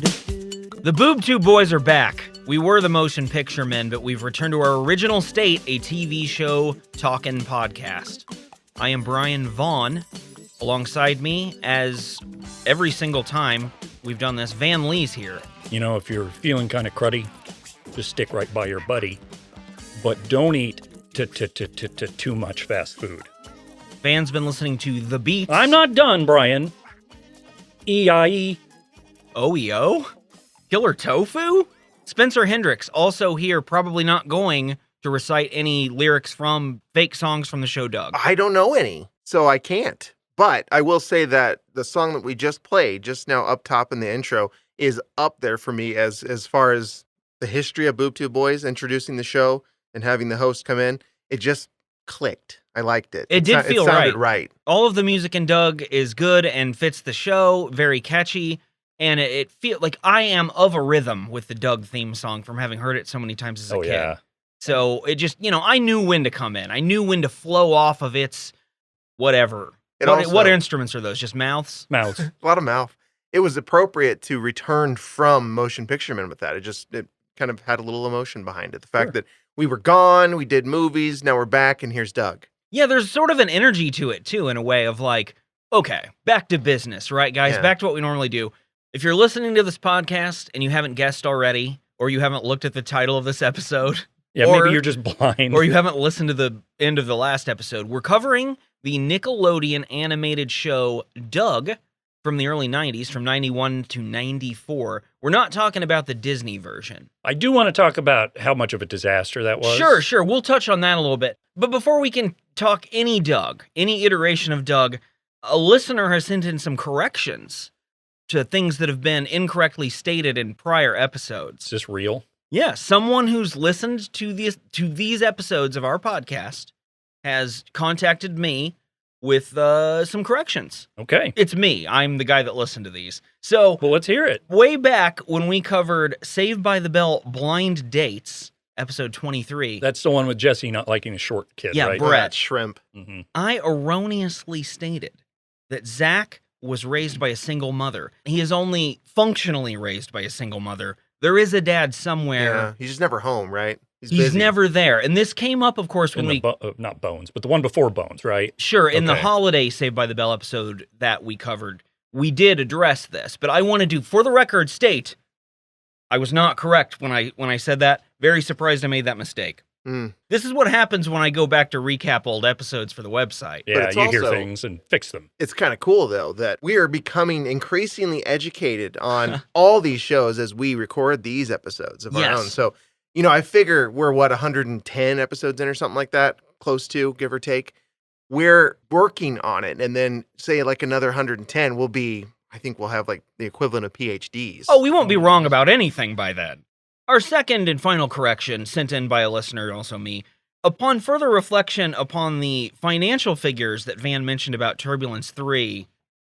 The Bootu boys are back. We were the motion picture men, but we've returned to our original state, a TV show talkin' podcast. I am Brian Vaughn. Alongside me, as every single time we've done this, Van Lee's here. You know, if you're feeling kind of cruddy, just stick right by your buddy. But don't eat too much fast food. Van's been listening to The Beats. I'm not done, Brian. E-I-E. OEO? Killer Tofu? Spencer Hendricks, also here, probably not going to recite any lyrics from fake songs from the show Doug. I don't know any, so I can't. But I will say that the song that we just played, just now up top in the intro, is up there for me as far as the history of Bootu Boys introducing the show and having the host come in. It just clicked. I liked it. It sounded right. All of the music in Doug is good and fits the show, very catchy, and it feels like I am of a rhythm with the Doug theme song from having heard it so many times as a kid. Yeah. So it just, I knew when to come in. I knew when to flow off of its whatever. What instruments are those? Just mouths? Mouths. A lot of mouth. It was appropriate to return from Motion Picture Men with that. It kind of had a little emotion behind it. The fact that we were gone, we did movies, now we're back, and here's Doug. Yeah, there's sort of an energy to it, too, in a way of like, okay, back to business, right, guys? Yeah. Back to what we normally do. If you're listening to this podcast and you haven't guessed already, or you haven't looked at the title of this episode... Yeah, maybe you're just blind. Or you haven't listened to the end of the last episode. We're covering the Nickelodeon animated show Doug from the early 90s, from 91 to 94. We're not talking about the Disney version. I do want to talk about how much of a disaster that was. Sure. We'll touch on that a little bit. But before we can talk any Doug, any iteration of Doug, a listener has sent in some corrections to things that have been incorrectly stated in prior episodes. Is this real? Yeah, someone who's listened to these episodes of our podcast has contacted me with some corrections. Okay. It's me. I'm the guy that listened to these. So, well, let's hear it. Way back when we covered Saved by the Bell Blind Dates, episode 23. That's the one with Jesse not liking a short kid, right? Yeah, Brett. Shrimp. Mm-hmm. I erroneously stated that Zach was raised by a single mother. He is only functionally raised by a single mother. There is a dad somewhere. Yeah, he's just never home, right? He's busy. never there. And this came up, of course, when not Bones, but the one before Bones, right? Sure, in the holiday Saved by the Bell episode that we covered, we did address this. But I wanted to, for the record, state I was not correct when I said that. Very surprised I made that mistake. This is what happens when I go back to recap old episodes for the website. Yeah, you hear things and fix them. It's kind of cool, though, that we are becoming increasingly educated on all these shows as we record these episodes of our own. So, I figure we're, 110 episodes in or something like that, close to, give or take. We're working on it, and then, say, like another 110 will be, I think we'll have, like, the equivalent of PhDs. Oh, we won't be wrong about anything by then. Our second and final correction, sent in by a listener, also me, upon further reflection upon the financial figures that Van mentioned about Turbulence 3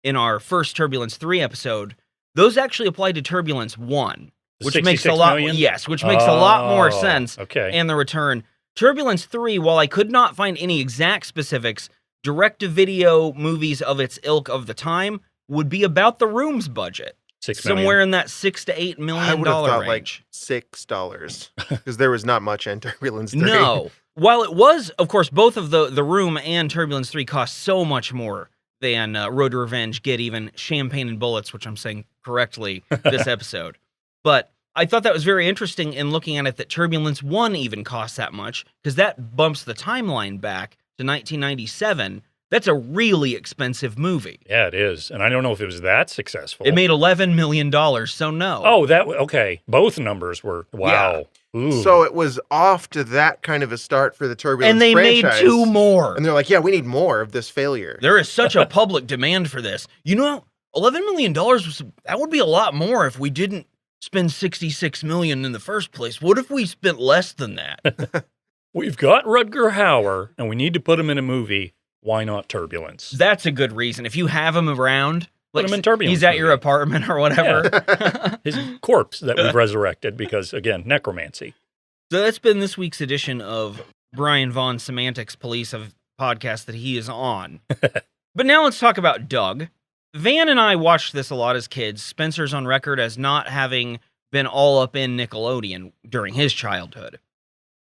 in our first Turbulence 3 episode, those actually apply to Turbulence 1, which makes a lot which makes a lot more sense. Okay. And the return. Turbulence 3, while I could not find any exact specifics, direct-to-video movies of its ilk of the time would be about the room's budget. Somewhere in that $6 to $8 million I would have thought range. Like $6, because there was not much in Turbulence 3. No. While it was, of course, both of the Room and Turbulence 3 cost so much more than Road to Revenge, Get Even, Champagne and Bullets, which I'm saying correctly this episode. But I thought that was very interesting in looking at it that Turbulence 1 even costs that much, because that bumps the timeline back to 1997. That's a really expensive movie. Yeah, it is. And I don't know if it was that successful. It made $11 million, so no. Oh, okay. Both numbers were, wow. Yeah. Ooh. So it was off to that kind of a start for the Turbulence and they franchise. Made 2 more. And they're like, yeah, we need more of this failure. There is such a public demand for this. $11 million, that would be a lot more if we didn't spend $66 million in the first place. What if we spent less than that? We've got Rutger Hauer, and we need to put him in a movie. Why not Turbulence? That's a good reason. If you have him around, put him in Turbulence. He's at your apartment or whatever. Yeah. His corpse that we've resurrected because, again, necromancy. So that's been this week's edition of Brian Vaughn's Semantics Police of podcast that he is on. But now let's talk about Doug. Van and I watched this a lot as kids. Spencer's on record as not having been all up in Nickelodeon during his childhood.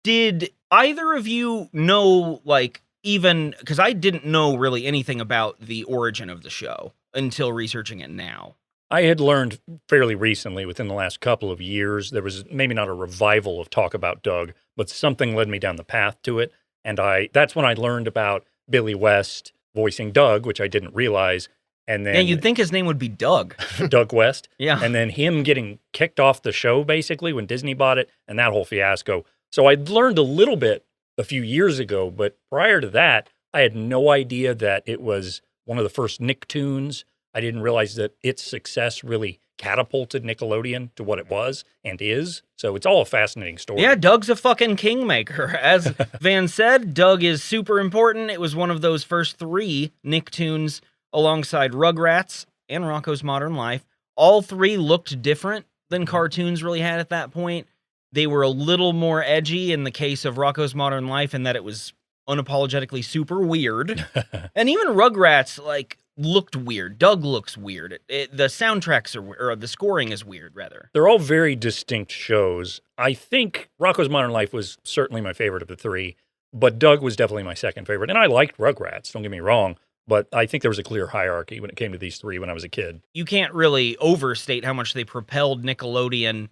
Did either of you know, like, even, because I didn't know really anything about the origin of the show until researching it now. I had learned fairly recently, within the last couple of years, there was maybe not a revival of talk about Doug, but something led me down the path to it. And that's when I learned about Billy West voicing Doug, which I didn't realize. And then, yeah, you'd think his name would be Doug. Doug West. Yeah. And then him getting kicked off the show, basically, when Disney bought it, and that whole fiasco. So I'd learned a little bit a few years ago, but prior to that, I had no idea that it was one of the first Nicktoons. I didn't realize that its success really catapulted Nickelodeon to what it was and is. So it's all a fascinating story. Yeah, Doug's a fucking kingmaker. As Van said, Doug is super important. It was one of those first 3 Nicktoons alongside Rugrats and Rocko's Modern Life. All 3 looked different than cartoons really had at that point. They were a little more edgy in the case of Rocko's Modern Life in that it was unapologetically super weird. And even Rugrats, like, looked weird. Doug looks weird. The soundtracks or the scoring is weird, rather. They're all very distinct shows. I think Rocko's Modern Life was certainly my favorite of the 3, but Doug was definitely my second favorite. And I liked Rugrats, don't get me wrong, but I think there was a clear hierarchy when it came to these 3 when I was a kid. You can't really overstate how much they propelled Nickelodeon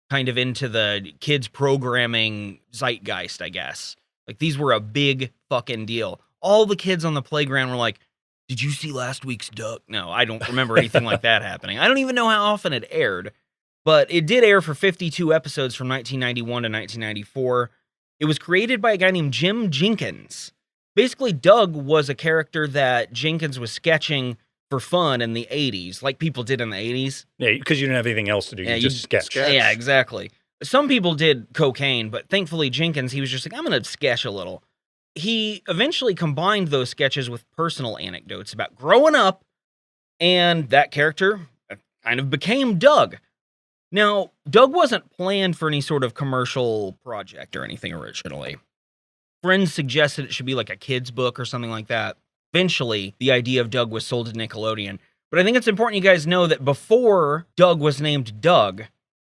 kind of into the kids programming zeitgeist, I guess. Like, these were a big fucking deal. All the kids on the playground were like, did you see last week's Doug? No, I don't remember anything like that happening. I don't even know how often it aired, but it did air for 52 episodes from 1991 to 1994. It was created by a guy named Jim Jenkins. Basically, Doug was a character that Jenkins was sketching for fun in the 80s, like people did in the 80s. Yeah, because you didn't have anything else to do. You just sketch. Yeah, exactly. Some people did cocaine, but thankfully Jenkins, he was just like, I'm going to sketch a little. He eventually combined those sketches with personal anecdotes about growing up, and that character kind of became Doug. Now, Doug wasn't planned for any sort of commercial project or anything originally. Friends suggested it should be like a kid's book or something like that. Eventually, the idea of Doug was sold to Nickelodeon. But I think it's important you guys know that before Doug was named Doug,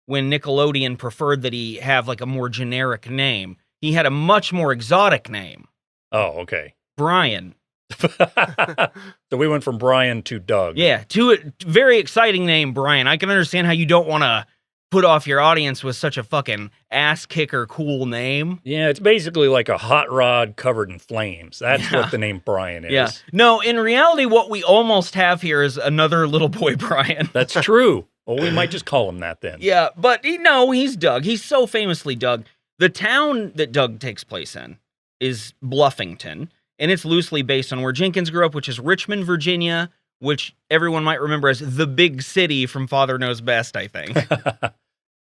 when Nickelodeon preferred that he have like a more generic name, he had a much more exotic name. Oh, okay. Brian. So we went from Brian to Doug. Yeah, to a very exciting name, Brian. I can understand how you don't want to put off your audience with such a fucking ass-kicker cool name. Yeah, it's basically like a hot rod covered in flames. That's what the name Brian is. Yeah. No, in reality, what we almost have here is another little boy Brian. That's true. Well, we might just call him that then. Yeah, but he's Doug. He's so famously Doug. The town that Doug takes place in is Bluffington, and it's loosely based on where Jenkins grew up, which is Richmond, Virginia, which everyone might remember as the big city from Father Knows Best, I think.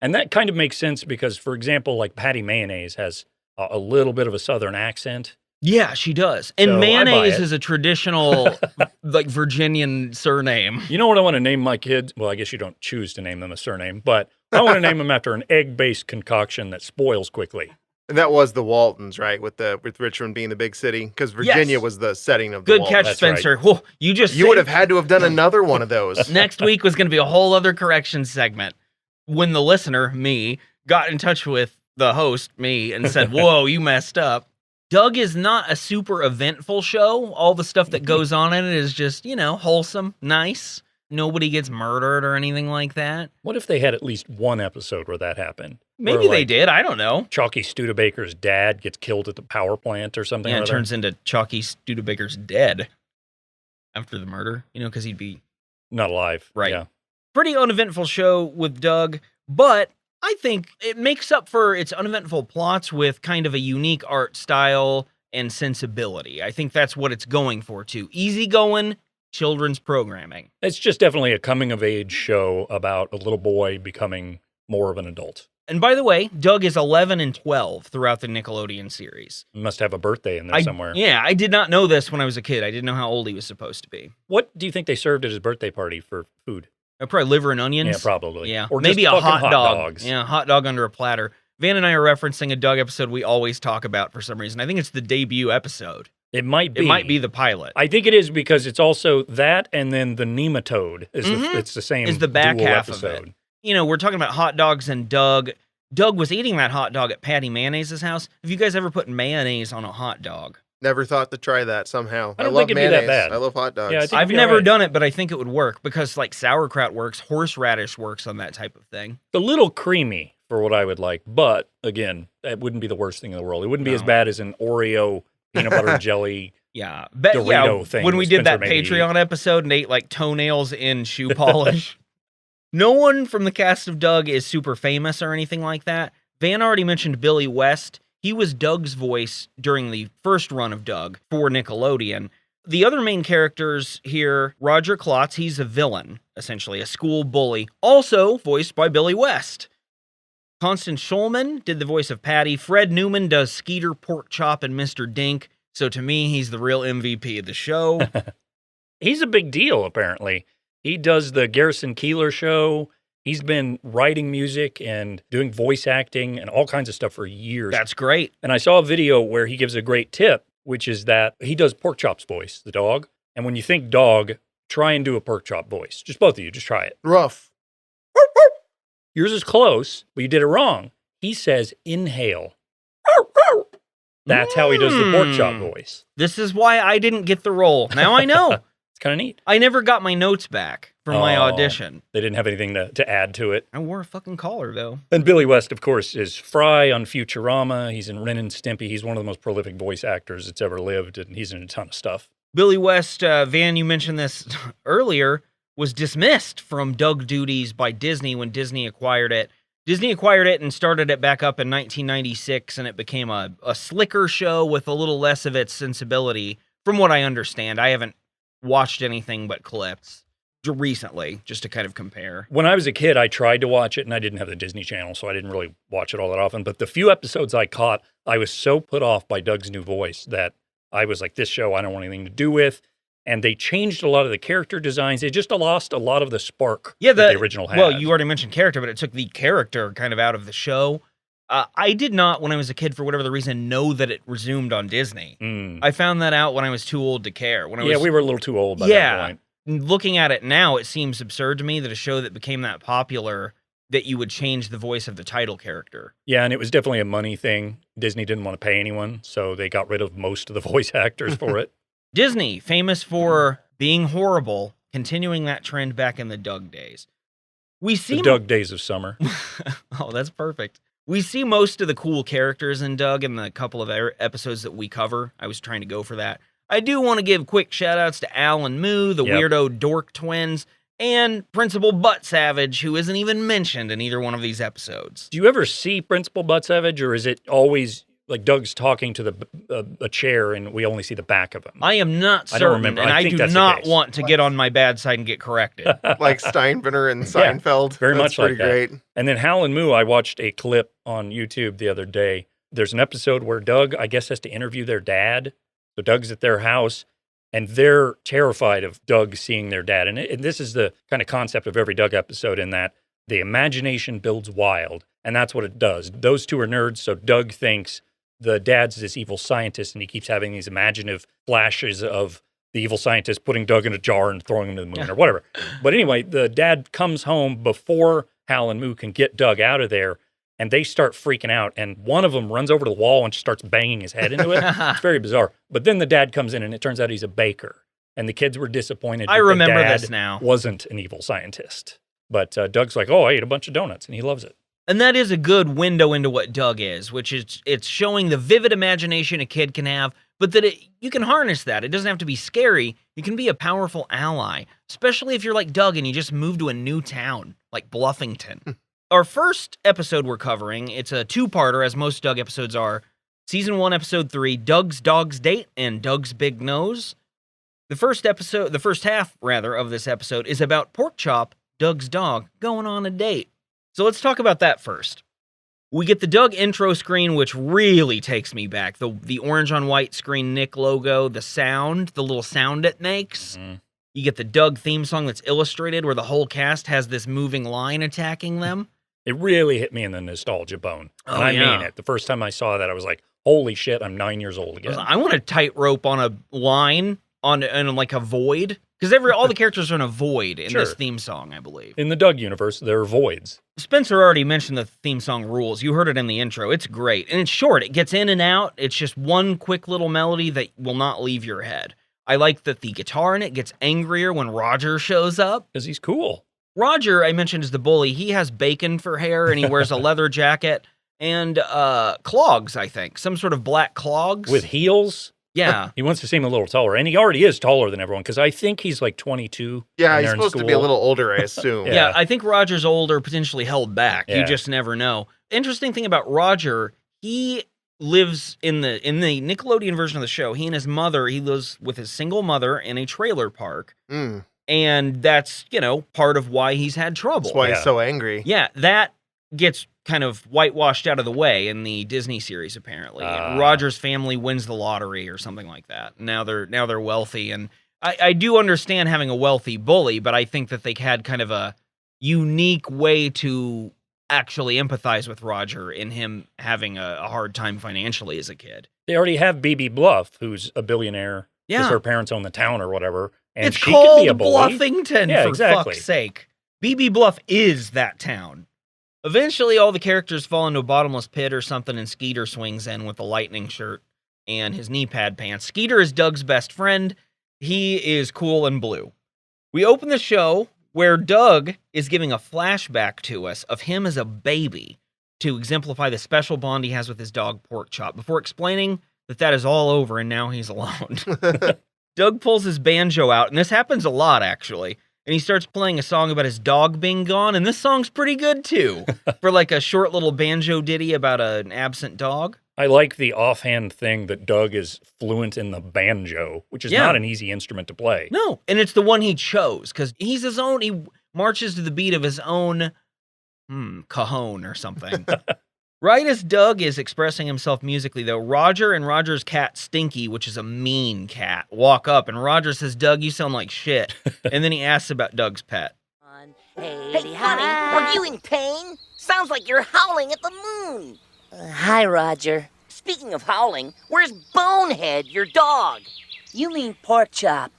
And that kind of makes sense because, for example, like Patty Mayonnaise has a little bit of a southern accent. Yeah, she does. And So, mayonnaise is a traditional, like, Virginian surname. You know what I want to name my kids? Well, I guess you don't choose to name them a surname, but I want to name them after an egg-based concoction that spoils quickly. And that was the Waltons, right? With Richmond being the big city, because Virginia Yes. was the setting of the Good Waltons. catch, That's Spencer. Whoa, you You would have had to have done another one of those. Next week was going to be a whole other correction segment. When the listener, me, got in touch with the host, me, and said, whoa, you messed up. Doug is not a super eventful show. All the stuff that goes on in it is just, wholesome, nice. Nobody gets murdered or anything like that. What if they had at least one episode where that happened? Maybe Where, they did. I don't know. Chalky Studebaker's dad gets killed at the power plant or something. Yeah, or it other. turns into Chalky Studebaker's dead after the murder, because he'd be Not alive. right. Yeah. Pretty uneventful show with Doug, but I think it makes up for its uneventful plots with kind of a unique art style and sensibility. I think that's what it's going for, too. Easygoing children's programming. It's just definitely a coming-of-age show about a little boy becoming more of an adult. And by the way, Doug is 11 and 12 throughout the Nickelodeon series. He must have a birthday in there somewhere. Yeah, I did not know this when I was a kid. I didn't know how old he was supposed to be. What do you think they served at his birthday party for food? Probably liver and onions. Yeah, probably. Yeah, Or maybe just a fucking hot dog. dogs. Yeah, hot dog under a platter. Van and I are referencing a Doug episode we always talk about for some reason. I think it's the debut episode. It might be. It might be the pilot. I think it is because it's also that, and then the nematode is it's the same. Is the back dual half episode. of it. You know, we're talking about hot dogs and Doug. Doug was eating that hot dog at Patty Mayonnaise's house. Have you guys ever put mayonnaise on a hot dog? Never thought to try that somehow. I don't love think it'd be mayonnaise. that bad. I love hot dogs. Yeah, I think I've it'd be never all right. done it, but I think it would work because like sauerkraut works, horseradish works on that type of thing. It's a little creamy for what I would like, but again, that wouldn't be the worst thing in the world. It wouldn't be as bad as an Oreo peanut butter jelly. Yeah, Dorito thing when we that did that Spencer made me Patreon episode and ate like toenails in shoe polish. No one from the cast of Doug is super famous or anything like that. Van already mentioned Billy West. He was Doug's voice during the first run of Doug for Nickelodeon. The other main characters here, Roger Klotz, he's a villain, essentially, a school bully, also voiced by Billy West. Constance Schulman did the voice of Patty. Fred Newman does Skeeter, Porkchop, and Mr. Dink. So to me, he's the real MVP of the show. He's a big deal, apparently. He does the Garrison Keillor show. He's been writing music and doing voice acting and all kinds of stuff for years. That's great. And I saw a video where he gives a great tip, which is that he does Porkchop's voice, the dog. And when you think dog, try and do a Porkchop voice. Just both of you, just try it. Rough. Yours is close, but you did it wrong. He says inhale. That's how he does the Porkchop voice. This is why I didn't get the role. Now I know. It's kind of neat. I never got my notes back from my audition. They didn't have anything to add to it. I wore a fucking collar, though. And Billy West, of course, is Fry on Futurama. He's in Ren and Stimpy. He's one of the most prolific voice actors that's ever lived, and he's in a ton of stuff. Billy West, Van, you mentioned this earlier, was dismissed from Doug duties by Disney when Disney acquired it. Disney acquired it and started it back up in 1996, and it became a slicker show with a little less of its sensibility, from what I understand. I haven't watched anything but clips recently, just to kind of compare. When I was a kid, I tried to watch it, and I didn't have the Disney Channel, so I didn't really watch it all that often. But the few episodes I caught, I was so put off by Doug's new voice that I was like, this show I don't want anything to do with. And they changed a lot of the character designs. They just lost a lot of the spark that the original had. Well, you already mentioned character, but it took the character kind of out of the show. I did not, when I was a kid, for whatever the reason, know that it resumed on Disney. I found that out when I was too old to care. We were a little too old by that point. Looking at it now, it seems absurd to me that a show that became that popular, that you would change the voice of the title character. Yeah, and it was definitely a money thing. Disney didn't want to pay anyone, so they got rid of most of the voice actors for it. Disney, famous for being horrible, continuing that trend back in the Doug days. The Doug days of summer. Oh, that's perfect. We see most of the cool characters in Doug in the couple of episodes that we cover. I was trying to go for that. I do want to give quick shout-outs to Al and Moo, the weirdo dork twins, and Principal Butt Savage, who isn't even mentioned in either one of these episodes. Do you ever see Principal Butt Savage, or is it always like Doug's talking to a chair and we only see the back of him? I am not certain, I don't remember. and I do not want to get on my bad side and get corrected. Like Steinbrenner and Seinfeld. Yeah, very much like that. Great. And then Hal and Moo, I watched a clip on YouTube the other day. There's an episode where Doug, I guess, has to interview their dad. So Doug's at their house, and they're terrified of Doug seeing their dad. And this is the kind of concept of every Doug episode, in that the imagination builds wild, and that's what it does. Those two are nerds, so Doug thinks the dad's this evil scientist, and he keeps having these imaginative flashes of the evil scientist putting Doug in a jar and throwing him to the moon or whatever. But anyway, the dad comes home before Hal and Moo can get Doug out of there, and they start freaking out, and one of them runs over to the wall and starts banging his head into it. It's very bizarre. But then the dad comes in, and it turns out he's a baker, and the kids were disappointed. I remember the dad this now. Wasn't an evil scientist. But Doug's like, oh, I ate a bunch of donuts, and he loves it. And that is a good window into what Doug is, which is it's showing the vivid imagination a kid can have, but that you can harness that. It doesn't have to be scary. You can be a powerful ally, especially if you're like Doug and you just moved to a new town, like Bluffington. Our first episode we're covering, it's a two-parter, as most Doug episodes are. Season 1, Episode 3, Doug's Dog's Date and Doug's Big Nose. The first half of this episode is about Porkchop, Doug's dog, going on a date. So let's talk about that first. We get the Doug intro screen, which really takes me back. The orange on white screen Nick logo, the sound, the little sound it makes. Mm-hmm. You get the Doug theme song that's illustrated where the whole cast has this moving line attacking them. It really hit me in the nostalgia bone. And I mean it. The first time I saw that, I was like, holy shit, I'm 9 years old again. I want a tightrope on a line on like a void. Because all the characters are in a void in this theme song, I believe. In the Doug universe, there are voids. Spencer already mentioned the theme song rules. You heard it in the intro. It's great. And it's short. It gets in and out. It's just one quick little melody that will not leave your head. I like that the guitar in it gets angrier when Roger shows up. Because he's cool. Roger, I mentioned, is the bully. He has bacon for hair, and he wears a leather jacket and clogs, I think. Some sort of black clogs. With heels? Yeah. He wants to seem a little taller, and he already is taller than everyone, because I think he's like 22. Yeah, he's supposed to be a little older, I assume. Yeah, I think Roger's older, potentially held back. Yeah. You just never know. Interesting thing about Roger, he lives in the Nickelodeon version of the show. He and his mother, he lives with his single mother in a trailer park. And that's, part of why he's had trouble. That's why he's so angry. Yeah, that gets kind of whitewashed out of the way in the Disney series, apparently. And Roger's family wins the lottery or something like that. Now they're wealthy, and I do understand having a wealthy bully, but I think that they had kind of a unique way to actually empathize with Roger in him having a hard time financially as a kid. They already have BB Bluff, who's a billionaire because Yeah. her parents own the town or whatever, and It's she called could be a bully. Bluffington, Yeah, for exactly. fuck's sake. BB Bluff is that town. Eventually, all the characters fall into a bottomless pit or something, and Skeeter swings in with a lightning shirt and his knee pad pants. Skeeter is Doug's best friend. He is cool and blue. We open the show where Doug is giving a flashback to us of him as a baby to exemplify the special bond he has with his dog, Porkchop, before explaining that is all over and now he's alone. Doug pulls his banjo out, and this happens a lot, actually. And he starts playing a song about his dog being gone, and this song's pretty good, too, for like a short little banjo ditty about an absent dog. I like the offhand thing that Doug is fluent in the banjo, which is not an easy instrument to play. No, and it's the one he chose, because he marches to the beat of his own cajon or something. Right as Doug is expressing himself musically, though, Roger and Roger's cat, Stinky, which is a mean cat, walk up, and Roger says, "Doug, you sound like shit." And then he asks about Doug's pet. Hey, honey, are you in pain? Sounds like you're howling at the moon. Hi, Roger. Speaking of howling, where's Bonehead, your dog? You mean Porkchop.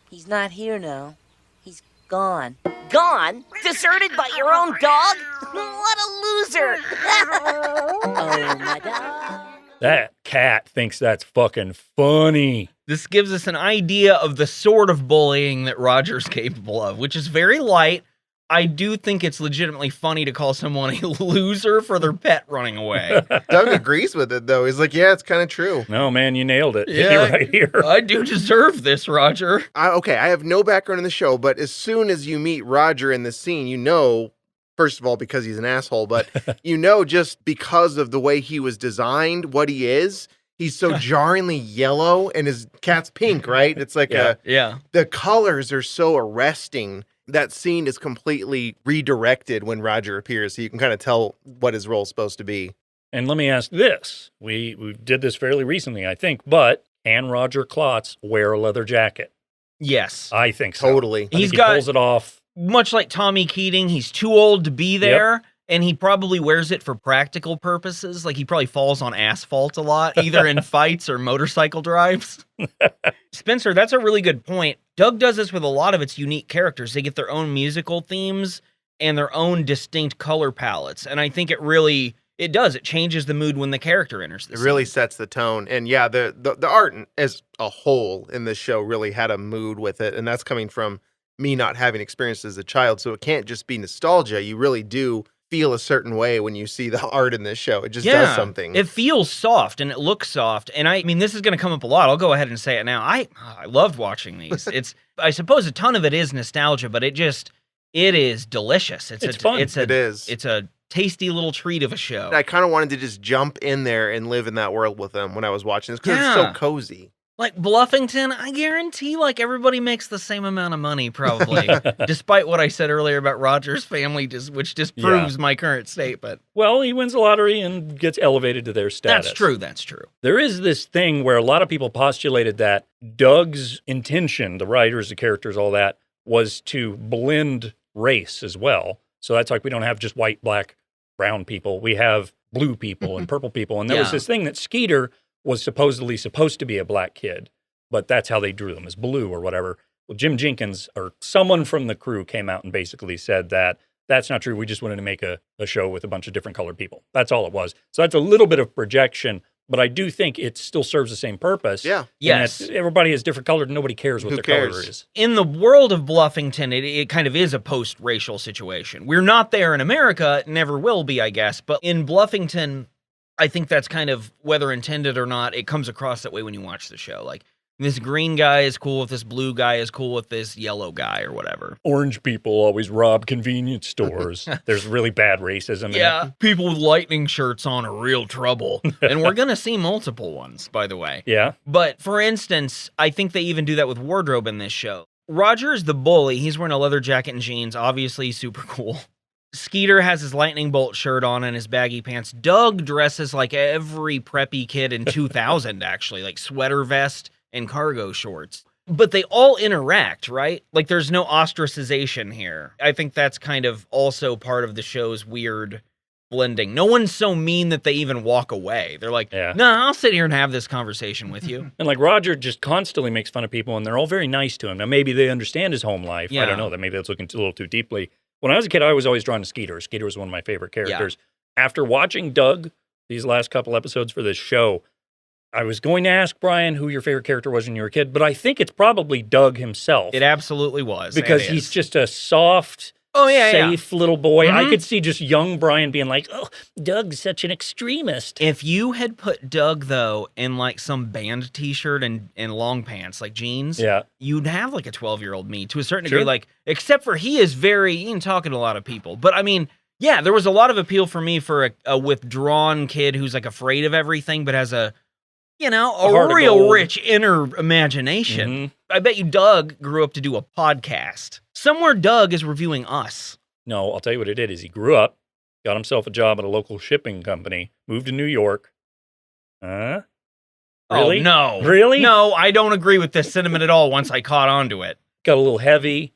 He's not here now. He's gone. Gone? Deserted by your own dog? What a loser! Oh, my dog. That cat thinks that's fucking funny. This gives us an idea of the sort of bullying that Roger's capable of, which is very light. I do think it's legitimately funny to call someone a loser for their pet running away. Doug agrees with it, though. He's like, yeah, it's kind of true. No, man, you nailed it. Hit me right here. I do deserve this, Roger. Okay, I have no background in the show, but as soon as you meet Roger in this scene, you know, first of all, because he's an asshole, but you know just because of the way he was designed, what he is. He's so jarringly yellow, and his cat's pink, right? It's like the colors are so arresting. That scene is completely redirected when Roger appears, so you can kind of tell what his role is supposed to be. And let me ask this. We did this fairly recently, I think, but can Roger Klotz wear a leather jacket? Yes. I think so. Totally. He pulls it off. Much like Tommy Keating, he's too old to be there, and he probably wears it for practical purposes. Like, he probably falls on asphalt a lot, either in fights or motorcycle drives. Spencer, that's a really good point. Doug does this with a lot of its unique characters. They get their own musical themes and their own distinct color palettes, and I think it does. It changes the mood when the character enters the scene. It really sets the tone. And yeah, the art as a whole in this show really had a mood with it, and that's coming from me not having experienced as a child, so it can't just be nostalgia. You really do feel a certain way when you see the art in this show. It just does something. It feels soft and it looks soft. And I mean, this is going to come up a lot. I'll go ahead and say it now. I loved watching these. I suppose a ton of it is nostalgia, but it is delicious. It's fun. It is. It's a tasty little treat of a show. I kind of wanted to just jump in there and live in that world with them when I was watching this because it's so cozy. Like Bluffington, I guarantee everybody makes the same amount of money, probably, despite what I said earlier about Roger's family, which disproves my current statement. Well, he wins the lottery and gets elevated to their status. That's true. There is this thing where a lot of people postulated that Doug's intention, the writers, the characters, all that, was to blend race as well. So that's like we don't have just white, black, brown people. We have blue people and purple people. And there was this thing that Skeeter was supposedly supposed to be a black kid, but that's how they drew them, as blue or whatever. Well, Jim Jenkins or someone from the crew came out and basically said that that's not true. We just wanted to make a show with a bunch of different colored people. That's all it was. So that's a little bit of projection, but I do think it still serves the same purpose. Yeah. Yes. Everybody is different colored and nobody cares what Who their cares? color is. In the world of Bluffington, it kind of is a post-racial situation. We're not there in America, never will be, I guess. But in Bluffington, I think that's kind of, whether intended or not, it comes across that way when you watch the show. Like, this green guy is cool with this blue guy is cool with this yellow guy or whatever. Orange people always rob convenience stores. There's really bad racism in it. People with lightning shirts on are real trouble. And we're going to see multiple ones, by the way. Yeah. But for instance, I think they even do that with wardrobe in this show. Roger is the bully. He's wearing a leather jacket and jeans. Obviously super cool. Skeeter has his lightning bolt shirt on and his baggy pants. Doug dresses like every preppy kid in 2000, actually, like sweater vest and cargo shorts. But they all interact, right? Like there's no ostracization here. I think that's kind of also part of the show's weird blending. No one's so mean that they even walk away. They're like, no, I'll sit here and have this conversation with you. And like Roger just constantly makes fun of people and they're all very nice to him. Now maybe they understand his home life. I don't know. That maybe that's looking a little too deeply. When I was a kid, I was always drawn to Skeeter. Skeeter was one of my favorite characters. After watching Doug, these last couple episodes for this show, I was going to ask Brian who your favorite character was when you were a kid, but I think it's probably Doug himself. It absolutely was. Because he's just a soft, safe little boy. I could see just young Brian being like, oh, Doug's such an extremist. If you had put Doug, though, in like some band t-shirt and long pants, like jeans, you'd have like a 12-year-old me to a certain degree, like, except for he is talking to a lot of people. But I mean, yeah, there was a lot of appeal for me for a withdrawn kid who's like afraid of everything, but has a real rich inner imagination. I bet you Doug grew up to do a podcast. Somewhere Doug is reviewing us. No, I'll tell you what it did is he grew up, got himself a job at a local shipping company, moved to New York. Really? Oh, no. Really? No, I don't agree with this sentiment at all once I caught on to it. Got a little heavy,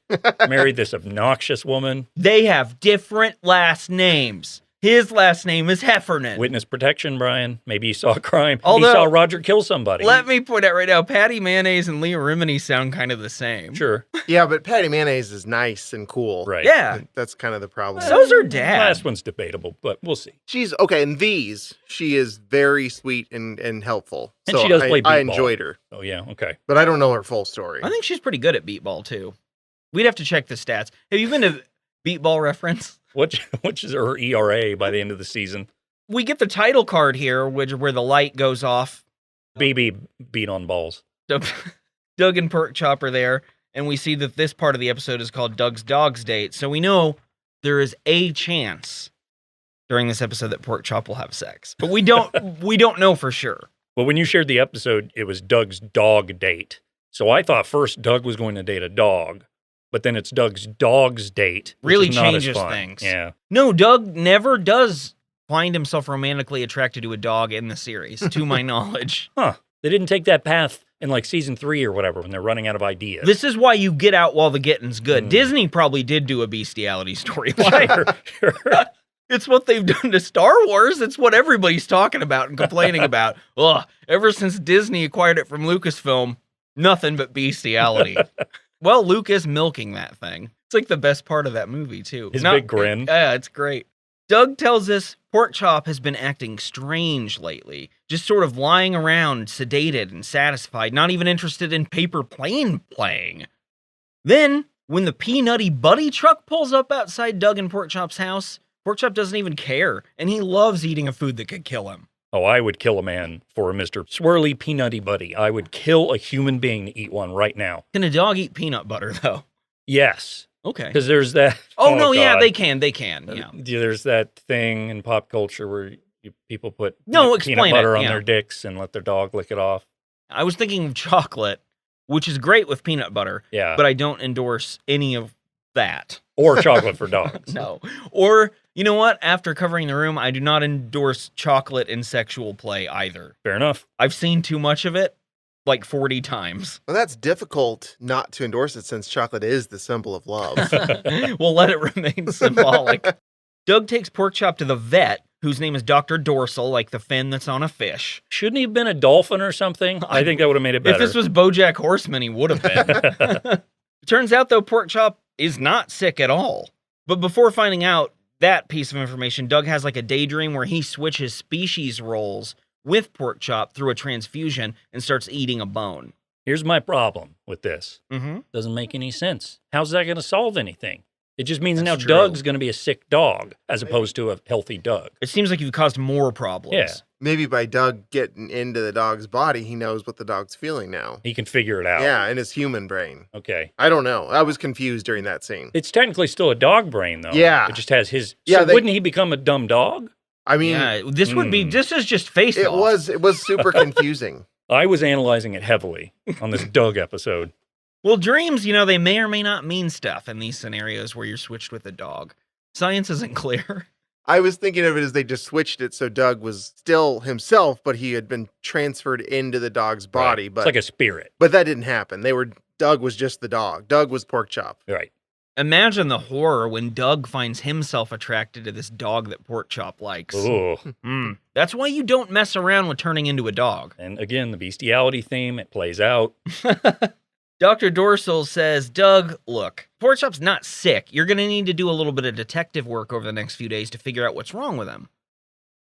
married this obnoxious woman. They have different last names. His last name is Heffernan. Witness protection, Brian. Maybe he saw a crime. Although, he saw Roger kill somebody. Let me point out right now, Patty Mayonnaise and Leah Remini sound kind of the same. Sure. Yeah, but Patty Mayonnaise is nice and cool. Right. Yeah. That's kind of the problem. So's her dad. The last one's debatable, but we'll see. She's, okay, in these, she is very sweet and helpful. And she does play beatball. I enjoyed her. Oh, yeah, okay. But I don't know her full story. I think she's pretty good at beatball, too. We'd have to check the stats. Have you been to Beatball Reference? Which is her ERA by the end of the season? We get the title card here, where the light goes off. BB beat on balls. Doug and Porkchop are there, and we see that this part of the episode is called Doug's Dog's Date. So we know there is a chance during this episode that Porkchop will have sex, but we don't know for sure. Well, when you shared the episode, it was Doug's dog date. So I thought first Doug was going to date a dog. But then it's Doug's dog's date. Really changes things. Yeah. No, Doug never does find himself romantically attracted to a dog in the series, to my knowledge. Huh. They didn't take that path in like season 3 or whatever when they're running out of ideas. This is why you get out while the getting's good. Disney probably did do a bestiality storyline. Sure. It's what they've done to Star Wars. It's what everybody's talking about and complaining about. Ugh, ever since Disney acquired it from Lucasfilm, nothing but bestiality. Well, Luke is milking that thing. It's like the best part of that movie, too. His big grin. Yeah, it's great. Doug tells us Porkchop has been acting strange lately. Just sort of lying around, sedated and satisfied, not even interested in paper plane playing. Then, when the Peanutty Buddy truck pulls up outside Doug and Porkchop's house, Porkchop doesn't even care, and he loves eating a food that could kill him. Oh, I would kill a man for a Mr. Swirly Peanutty Buddy. I would kill a human being to eat one right now. Can a dog eat peanut butter, though? Yes. Okay. Because there's that... Oh, no, God. Yeah, they can, yeah. There's that thing in pop culture where people put peanut butter on their dicks and let their dog lick it off. I was thinking of chocolate, which is great with peanut butter. Yeah. But I don't endorse any of that. Or chocolate for dogs. No. Or, you know what? After covering the room, I do not endorse chocolate in sexual play either. Fair enough. I've seen too much of it, like 40 times. Well, that's difficult not to endorse it since chocolate is the symbol of love. We'll let it remain symbolic. Doug takes Porkchop to the vet, whose name is Dr. Dorsal, like the fin that's on a fish. Shouldn't he have been a dolphin or something? I think that would have made it better. If this was BoJack Horseman, he would have been. Turns out, though, Porkchop is not sick at all. But before finding out that piece of information, Doug has like a daydream where he switches species roles with Porkchop through a transfusion and starts eating a bone. Here's my problem with this. Mm-hmm. Doesn't make any sense. How's that going to solve anything? It just means That's now true. Doug's going to be a sick dog as opposed to a healthy Doug. It seems like you've caused more problems. Yeah. Maybe by Doug getting into the dog's body, he knows what the dog's feeling now. He can figure it out. Yeah, in his human brain. Okay. I don't know. I was confused during that scene. It's technically still a dog brain, though. Yeah. It just has his... Yeah, so wouldn't he become a dumb dog? I mean, Yeah, this would be, this is just face it off. was super confusing. I was analyzing it heavily on this Doug episode. Well, dreams, they may or may not mean stuff in these scenarios where you're switched with a dog. Science isn't clear. I was thinking of it as they just switched it so Doug was still himself, but he had been transferred into the dog's body. Right. But It's like a spirit. but that didn't happen. Doug was just the dog. Doug was Porkchop. Right. Imagine the horror when Doug finds himself attracted to this dog that Porkchop likes. Ooh. That's why you don't mess around with turning into a dog. And again, the bestiality theme, it plays out. Dr. Dorsal says, Doug, look, Porkchop's not sick. You're going to need to do a little bit of detective work over the next few days to figure out what's wrong with him.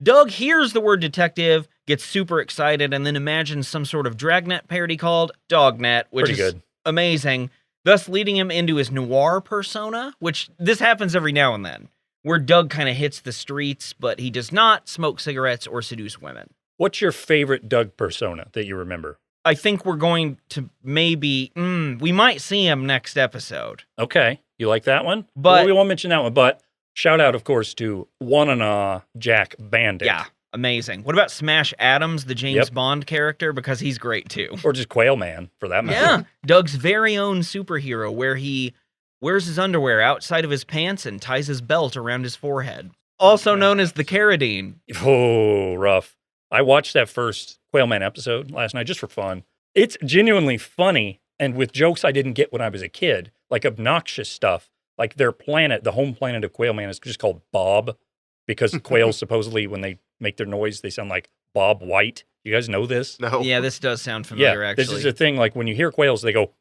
Doug hears the word detective, gets super excited, and then imagines some sort of Dragnet parody called Dognet, which Pretty is good. amazing, thus leading him into his noir persona, which this happens every now and then, where Doug kind of hits the streets, but he does not smoke cigarettes or seduce women. What's your favorite Doug persona that you remember? I think we're going to maybe, we might see him next episode. Okay. You like that one? But- Well, we won't mention that one, but shout out, of course, to Wanna Jack Bandit. Yeah, amazing. What about Smash Adams, the James Yep. Bond character? Because he's great too. Or just Quail Man, for that matter. Yeah, Doug's very own superhero where he wears his underwear outside of his pants and ties his belt around his forehead. Also known as the Carradine. Oh, rough. I watched that first Quail Man episode last night just for fun. It's genuinely funny and with jokes I didn't get when I was a kid, like obnoxious stuff. Like their planet, the home planet of Quail Man is just called Bob because quails supposedly, when they make their noise, they sound like Bob White. You guys know this? No. Yeah, this does sound familiar, actually. This is a thing, like when you hear quails, they go,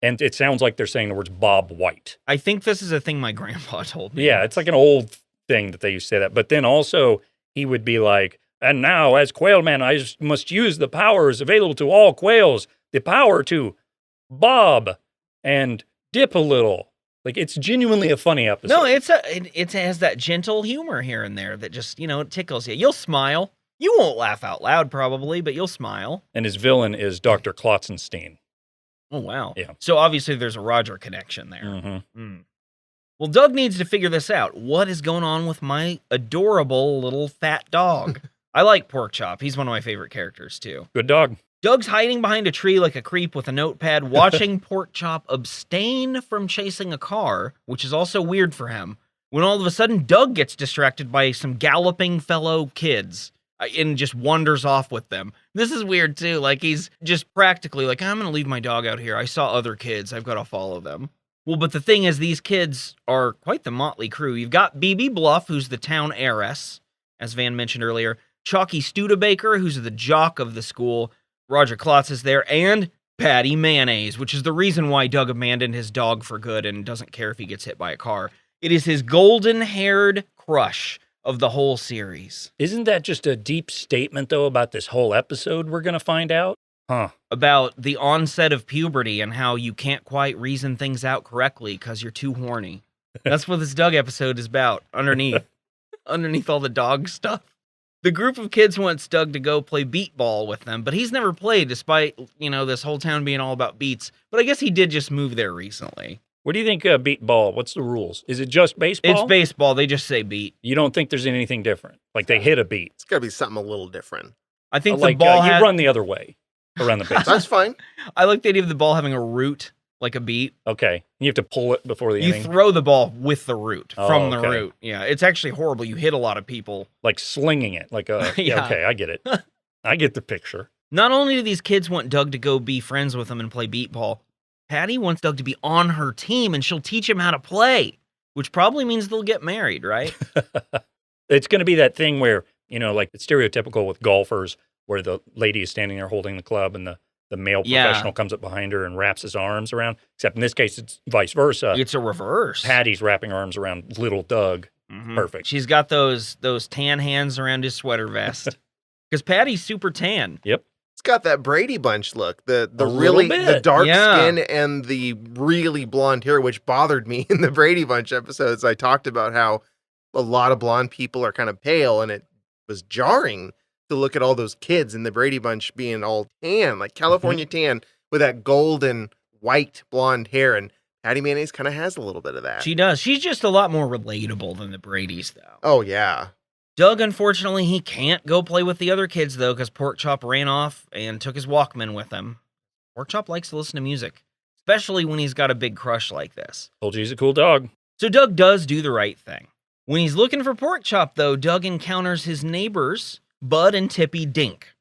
and it sounds like they're saying the words Bob White. I think this is a thing my grandpa told me. Yeah, it's like an old thing that they used to say that. But then also, he would be like, and now, as Quail Man, I must use the powers available to all quails. The power to bob and dip a little. Like, it's genuinely a funny episode. No, it has that gentle humor here and there that just, it tickles you. You'll smile. You won't laugh out loud probably, but you'll smile. And his villain is Dr. Klotzenstein. Oh, wow. Yeah. So obviously there's a Roger connection there. Mm-hmm. Well, Doug needs to figure this out. What is going on with my adorable little fat dog? I like Porkchop. He's one of my favorite characters, too. Good dog. Doug's hiding behind a tree like a creep with a notepad, watching Porkchop abstain from chasing a car, which is also weird for him, when all of a sudden Doug gets distracted by some galloping fellow kids and just wanders off with them. This is weird, too. Like, he's just practically like, I'm going to leave my dog out here. I saw other kids. I've got to follow them. Well, but the thing is, these kids are quite the motley crew. You've got BB Bluff, who's the town heiress, as Van mentioned earlier, Chalky Studebaker, who's the jock of the school, Roger Klotz is there, and Patty Mayonnaise, which is the reason why Doug abandoned his dog for good and doesn't care if he gets hit by a car. It is his golden-haired crush of the whole series. Isn't that just a deep statement, though, about this whole episode we're going to find out? Huh. About the onset of puberty and how you can't quite reason things out correctly because you're too horny. That's what this Doug episode is about, underneath all the dog stuff. The group of kids wants Doug to go play beat ball with them, but he's never played despite, this whole town being all about beats. But I guess he did just move there recently. What do you think beat ball? What's the rules? Is it just baseball? It's baseball. They just say beat. You don't think there's anything different? Like they hit a beat? It's got to be something a little different. I think Like the ball you run the other way around the base. That's fine. I like the idea of the ball having a root, like a beat. Okay. You have to pull it before the You inning? throw the ball with the root, from the okay. root. Yeah, it's actually horrible. You hit a lot of people. Like slinging it. Like a, Yeah. Okay, I get it. I get the picture. Not only do these kids want Doug to go be friends with them and play beat ball, Patty wants Doug to be on her team and she'll teach him how to play. which probably means they'll get married, right? It's going to be that thing where, like it's stereotypical with golfers where the lady is standing there holding the club and the male professional comes up behind her and wraps his arms around. Except in this case, it's vice versa. It's a reverse. Patty's wrapping arms around little Doug. Mm-hmm. Perfect. She's got those tan hands around his sweater vest. Because Patty's super tan. Yep. It's got that Brady Bunch look. The little bit. the dark skin and the really blonde hair, which bothered me in the Brady Bunch episodes. I talked about how a lot of blonde people are kind of pale, and it was jarring to look at all those kids in the Brady Bunch being all tan, like California tan with that golden white blonde hair. And Patty Mayonnaise kind of has a little bit of that. She does. She's just a lot more relatable than the Bradys, though. Oh, yeah. Doug, unfortunately, he can't go play with the other kids, though, because Porkchop ran off and took his Walkman with him. Porkchop likes to listen to music, especially when he's got a big crush like this. Told you he's a cool dog. So Doug does do the right thing. When he's looking for Porkchop, though, Doug encounters his neighbors, Bud and Tippy Dink.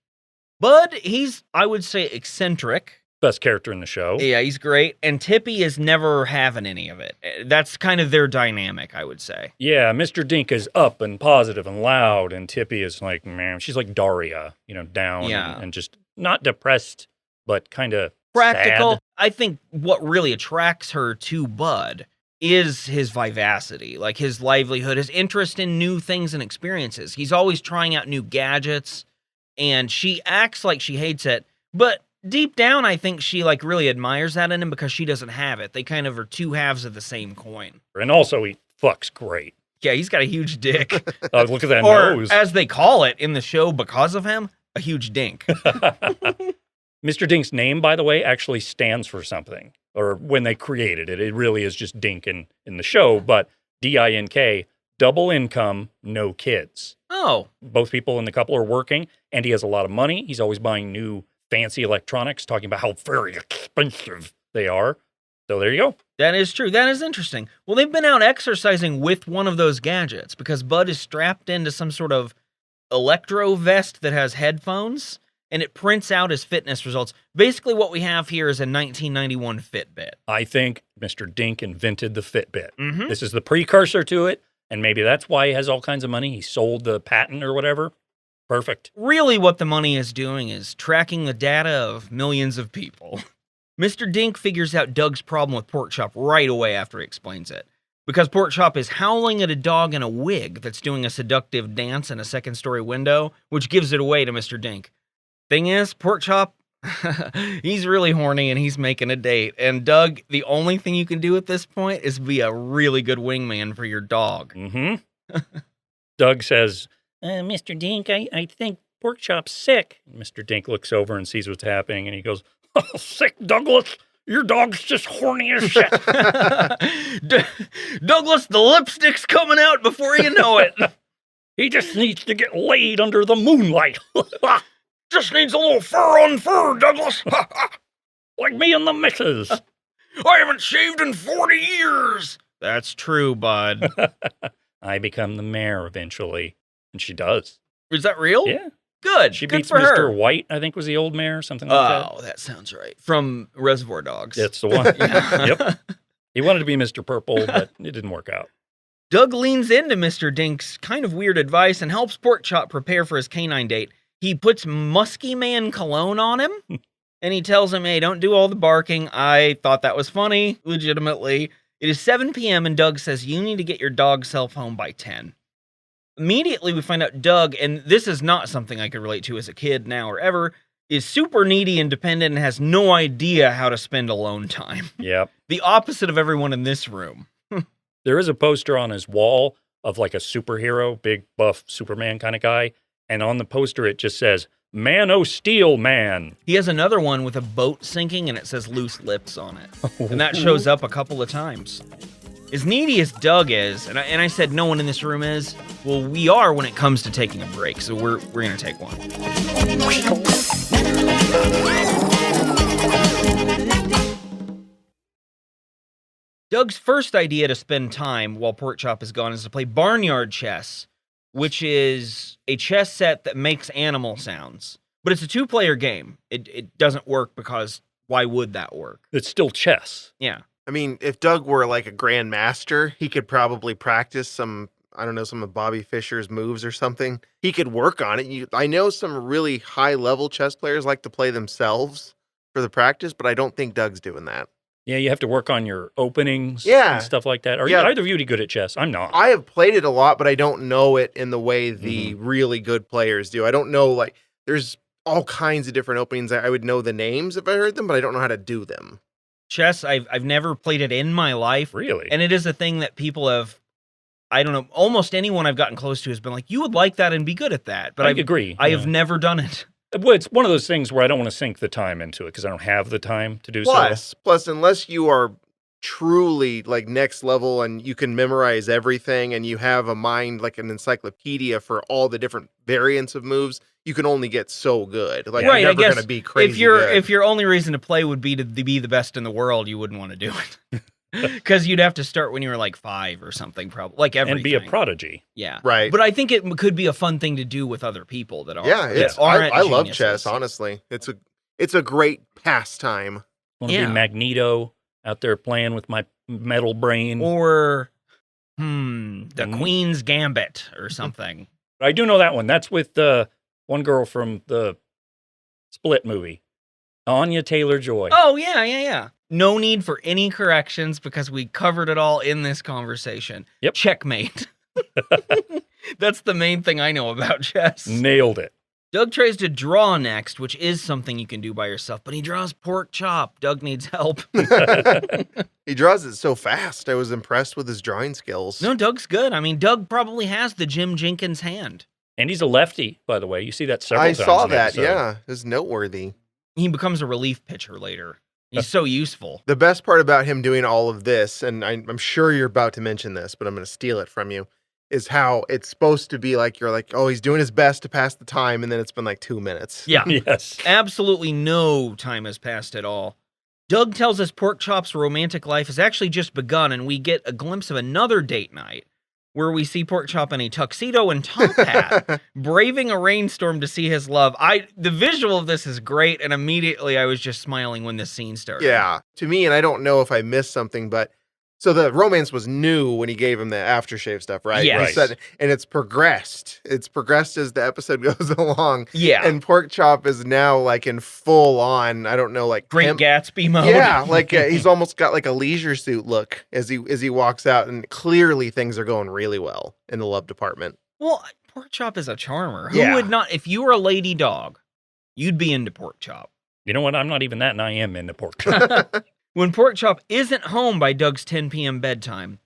Bud, he's, I would say, eccentric. Best character in the show. Yeah, he's great. And Tippy is never having any of it. That's kind of their dynamic, I would say. Yeah, Mr. Dink is up and positive and loud, and Tippy is like, man, she's like Daria, down and just not depressed, but kind of practical. sad. I think what really attracts her to Bud is his vivacity, like his livelihood, his interest in new things and experiences. He's always trying out new gadgets, and she acts like she hates it, but deep down, I think she really admires that in him because she doesn't have it. They kind of are two halves of the same coin. And also, he fucks great. Yeah, he's got a huge dick. Look at that or, nose. as they call it in the show because of him, a huge dink. Mr. Dink's name, by the way, actually stands for something. Or when they created it, it really is just Dink in the show, but D-I-N-K, double income, no kids. Oh. Both people in the couple are working, and he has a lot of money. He's always buying new fancy electronics, talking about how very expensive they are. So there you go. That is true. That is interesting. Well, they've been out exercising with one of those gadgets because Bud is strapped into some sort of electro vest that has headphones, and it prints out his fitness results. Basically, what we have here is a 1991 Fitbit. I think Mr. Dink invented the Fitbit. Mm-hmm. This is the precursor to it, and maybe that's why he has all kinds of money. He sold the patent or whatever. Perfect. Really, what the money is doing is tracking the data of millions of people. Mr. Dink figures out Doug's problem with Porkchop right away after he explains it. Because Porkchop is howling at a dog in a wig that's doing a seductive dance in a second-story window, which gives it away to Mr. Dink. Thing is, Porkchop, he's really horny and he's making a date. And Doug, the only thing you can do at this point is be a really good wingman for your dog. Mm-hmm. Doug says, Mr. Dink, I think Porkchop's sick. Mr. Dink looks over and sees what's happening, and he goes, oh, sick, Douglas? Your dog's just horny as shit. Douglas, the lipstick's coming out before you know it. He just needs to get laid under the moonlight. Just needs a little fur on fur, Douglas. Like me and the missus. I haven't shaved in 40 years. That's true, bud. I become the mayor eventually. And she does. Is that real? Yeah. Good. She Good beats for Mr. her. White, I think was the old mayor, something like that. Oh, that sounds right. From Reservoir Dogs. That's the one. Yep. He wanted to be Mr. Purple, but it didn't work out. Doug leans into Mr. Dink's kind of weird advice and helps Porkchop prepare for his canine date. He puts Musky Man cologne on him, and he tells him, hey, don't do all the barking. I thought that was funny, legitimately. It is 7 p.m., and Doug says, you need to get your dog self home by 10. Immediately, we find out Doug, and this is not something I could relate to as a kid now or ever, is super needy and dependent and has no idea how to spend alone time. Yep. The opposite of everyone in this room. There is a poster on his wall of like a superhero, big buff Superman kind of guy. And on the poster, it just says, Man o' Steel Man. He has another one with a boat sinking and it says loose lips on it. And that shows up a couple of times. As needy as Doug is, and I said no one in this room is, well, we are when it comes to taking a break, so we're going to take one. Doug's first idea to spend time while Porkchop is gone is to play barnyard chess, which is a chess set that makes animal sounds. But it's a two-player game. It doesn't work because why would that work? It's still chess. Yeah. I mean, if Doug were like a grandmaster, he could probably practice some, I don't know, some of Bobby Fischer's moves or something. He could work on it. I know some really high-level chess players like to play themselves for the practice, but I don't think Doug's doing that. Yeah, you have to work on your openings Yeah. and stuff like that. Are Yeah. either of you good at chess? I'm not. I have played it a lot, but I don't know it in the way the really good players do. I don't know, like, there's all kinds of different openings. I would know the names if I heard them, but I don't know how to do them. Chess, I've never played it in my life. Really? And it is a thing that people have, I don't know, almost anyone I've gotten close to has been like, you would like that and be good at that. But I agree. I have never done it. Well, it's one of those things where I don't want to sink the time into it because I don't have the time to do so. Plus, unless you are truly like next level and you can memorize everything and you have a mind like an encyclopedia for all the different variants of moves, you can only get so good. Like, right, you're I never guess going to be crazy good. if your only reason to play would be to be the best in the world, you wouldn't want to do it. Because you'd have to start when you were like 5 or something, probably. Like everything. And be a prodigy. Yeah. Right. But I think it could be a fun thing to do with other people that are. I love chess, honestly. It's a great pastime. Want to be Magneto out there playing with my metal brain. Or, the Queen's Gambit or something. I do know that one. That's with one girl from the Split movie. Anya Taylor-Joy. Oh, yeah. No need for any corrections because we covered it all in this conversation. Yep. Checkmate. That's the main thing I know about chess. Nailed it. Doug tries to draw next, which is something you can do by yourself, but he draws Porkchop. Doug needs help. He draws it so fast. I was impressed with his drawing skills. No, Doug's good. I mean, Doug probably has the Jim Jenkins hand. And he's a lefty, by the way. You see that several times. I saw in the that, episode. yeah. It's noteworthy. He becomes a relief pitcher later. He's so useful. The best part about him doing all of this, and I'm sure you're about to mention this, but I'm going to steal it from you, is how it's supposed to be like, you're like, oh, he's doing his best to pass the time, and then it's been like 2 minutes. Yeah. Yes. Absolutely no time has passed at all. Doug tells us Porkchop's romantic life has actually just begun, and we get a glimpse of another date night where we see Porkchop in a tuxedo and top hat, braving a rainstorm to see his love. The visual of this is great, and immediately I was just smiling when this scene started. Yeah. To me, and I don't know if I missed something, but so the romance was new when he gave him the aftershave stuff, right? Yes. He said, and it's progressed. It's progressed as the episode goes along. Yeah. And Porkchop is now like in full on, I don't know, like Great Gatsby mode. Yeah, like he's almost got like a leisure suit look as he walks out, and clearly things are going really well in the love department. Well, Porkchop is a charmer. Yeah. Who would not, if you were a lady dog, you'd be into Porkchop. You know what? I'm not even that, and I am into Porkchop. When Porkchop isn't home by Doug's 10 p.m. bedtime,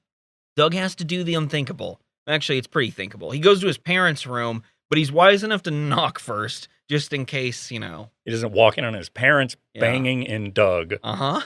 Doug has to do the unthinkable. Actually, it's pretty thinkable. He goes to his parents' room, but he's wise enough to knock first, just in case, He doesn't walk in on his parents banging in Doug. Uh-huh.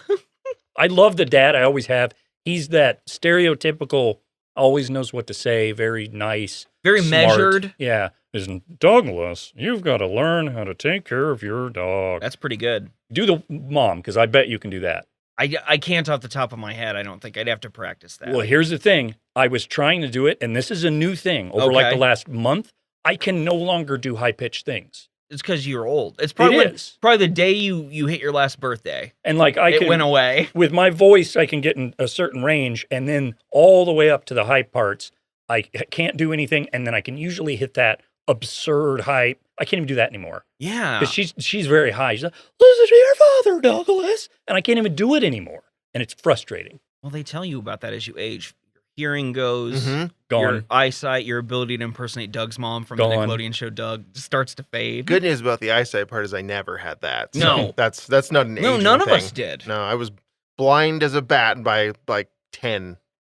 I love the dad I always have. He's that stereotypical, always knows what to say, very nice. Very smart. measured. Yeah. Isn't Douglas, you've got to learn how to take care of your dog. That's pretty good. Do the mom, because I bet you can do that. I can't off the top of my head. I don't think. I'd have to practice that. Well, here's the thing. I was trying to do it, and this is a new thing. Over like Okay. the last month, I can no longer do high-pitched things. It's because you're old. It's probably probably the day you hit your last birthday. And like It went away. With my voice, I can get in a certain range, and then all the way up to the high parts, I can't do anything, and then I can usually hit that absurd high. I can't even do that anymore. Yeah. Because she's very high. She's like, listen to your father, Douglas. And I can't even do it anymore. And it's frustrating. Well, they tell you about that as you age. Your hearing goes, Gone. your eyesight, your ability to impersonate Doug's mom from Gone. the Nickelodeon show Doug starts to fade. Good news about the eyesight part is I never had that. So No. that's not an aging none of thing. us did. No, I was blind as a bat by like 10.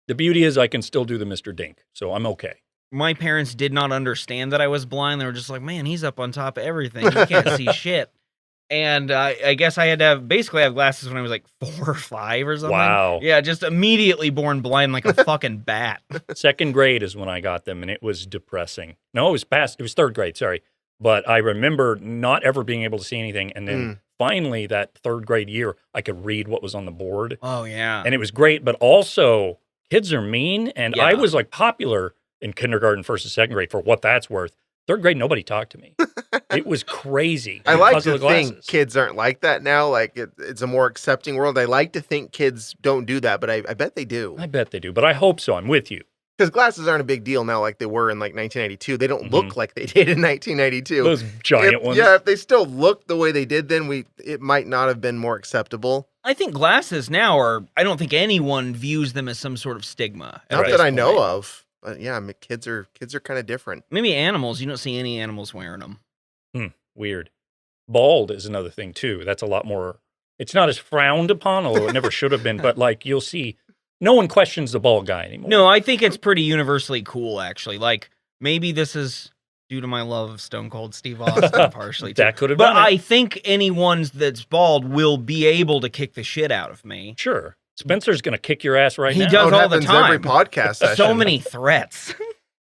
The beauty is I can still do the Mr. Dink. So I'm okay. My parents did not understand that I was blind. They were just like, man, he's up on top of everything. He can't see shit. And I guess I had to have glasses when I was like 4 or 5 or something. Wow. Yeah, just immediately born blind like a fucking bat. Second grade is when I got them, and it was depressing. No, it was third grade, sorry. But I remember not ever being able to see anything. And then finally, that third grade year, I could read what was on the board. Oh, yeah. And it was great. But also, kids are mean. And Yeah. I was like popular in kindergarten, first and second grade for what that's worth. Third grade, nobody talked to me. It was crazy. I like because of to the think glasses. kids aren't like that now. Like it's a more accepting world. I like to think kids don't do that, but I bet they do. I bet they do, but I hope so. I'm with you. Because glasses aren't a big deal now like they were in like 1992. They don't look like they did in 1992. Those giant ones. Yeah, if they still looked the way they did then, it might not have been more acceptable. I think glasses now are, I don't think anyone views them as some sort of stigma. Not at that this I know point. of. But yeah, I mean, kids are kind of different. Maybe animals, you don't see any animals wearing them. Weird. Bald is another thing too. That's a lot more. It's not as frowned upon, although it never should have been. But like you'll see, no one questions the bald guy anymore. No, I think it's pretty universally cool, actually. Like, maybe this is due to my love of Stone Cold Steve Austin, partially, too. That could have But done it. I think anyone that's bald will be able to kick the shit out of me. Sure. Spencer's going to kick your ass right He now. does it all the happens every time. podcast session. So many threats.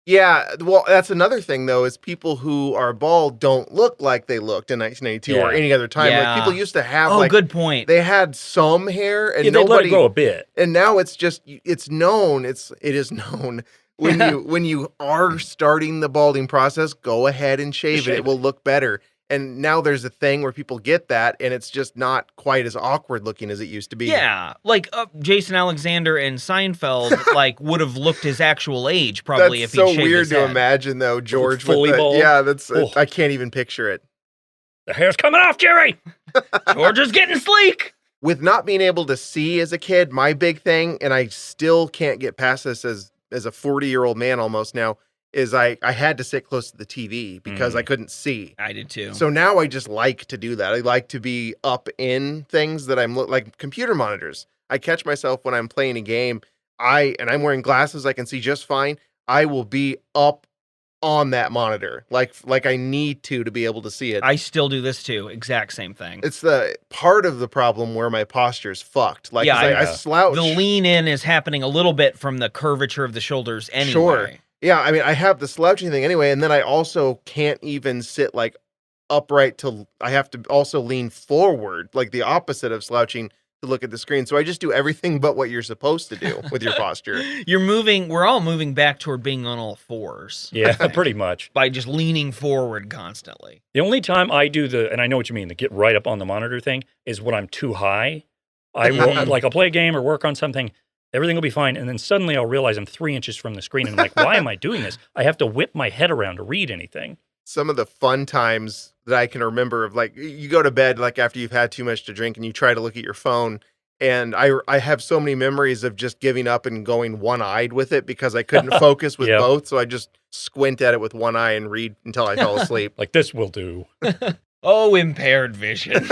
Yeah, well, that's another thing though, is people who are bald don't look like they looked in 1992 or Yeah. any other time. Yeah. Like people used to have Oh, like good point. they had some hair and Yeah, they let nobody it grow a bit. and now it's known, it is known when you are starting the balding process, go ahead and shave it. It will look better. And now there's a thing where people get that, and it's just not quite as awkward looking as it used to be. Yeah, like Jason Alexander and Seinfeld like would have looked his actual age probably That's if he so shaved weird his to head. imagine though, George. Fully bald? Yeah, that's Oh. I can't even picture it. The hair's coming off, Jerry. George is getting sleek. With not being able to see as a kid, my big thing, and I still can't get past this as a 40-year-old man almost now, is I had to sit close to the TV because I couldn't see. I did too. So now I just like to do that. I like to be up in things that I'm like computer monitors. I catch myself when I'm playing a game. I'm wearing glasses. I can see just fine. I will be up on that monitor, like I need to be able to see it. I still do this too. Exact same thing. It's the part of the problem where my posture's fucked. Like, Yeah, 'cause I yeah. slouch. The lean in is happening a little bit from the curvature of the shoulders anyway. Sure. Yeah, I mean, I have the slouching thing anyway, and then I also can't even sit like upright I have to also lean forward, like the opposite of slouching to look at the screen. So I just do everything but what you're supposed to do with your posture. We're all moving back toward being on all fours Yeah, pretty much. by just leaning forward constantly. The only time I do and I know what you mean, the get right up on the monitor thing, is when I'm too high. I will, like, I'll play a game or work on something, everything will be fine, and then suddenly I'll realize I'm 3 inches from the screen, and I'm like, why am I doing this? I have to whip my head around to read anything. Some of the fun times that I can remember of, like, you go to bed like after you've had too much to drink and you try to look at your phone, and I have so many memories of just giving up and going one-eyed with it because I couldn't focus with Yep. both, so I just squint at it with one eye and read until I fell asleep. Like, this will do. Oh, impaired vision.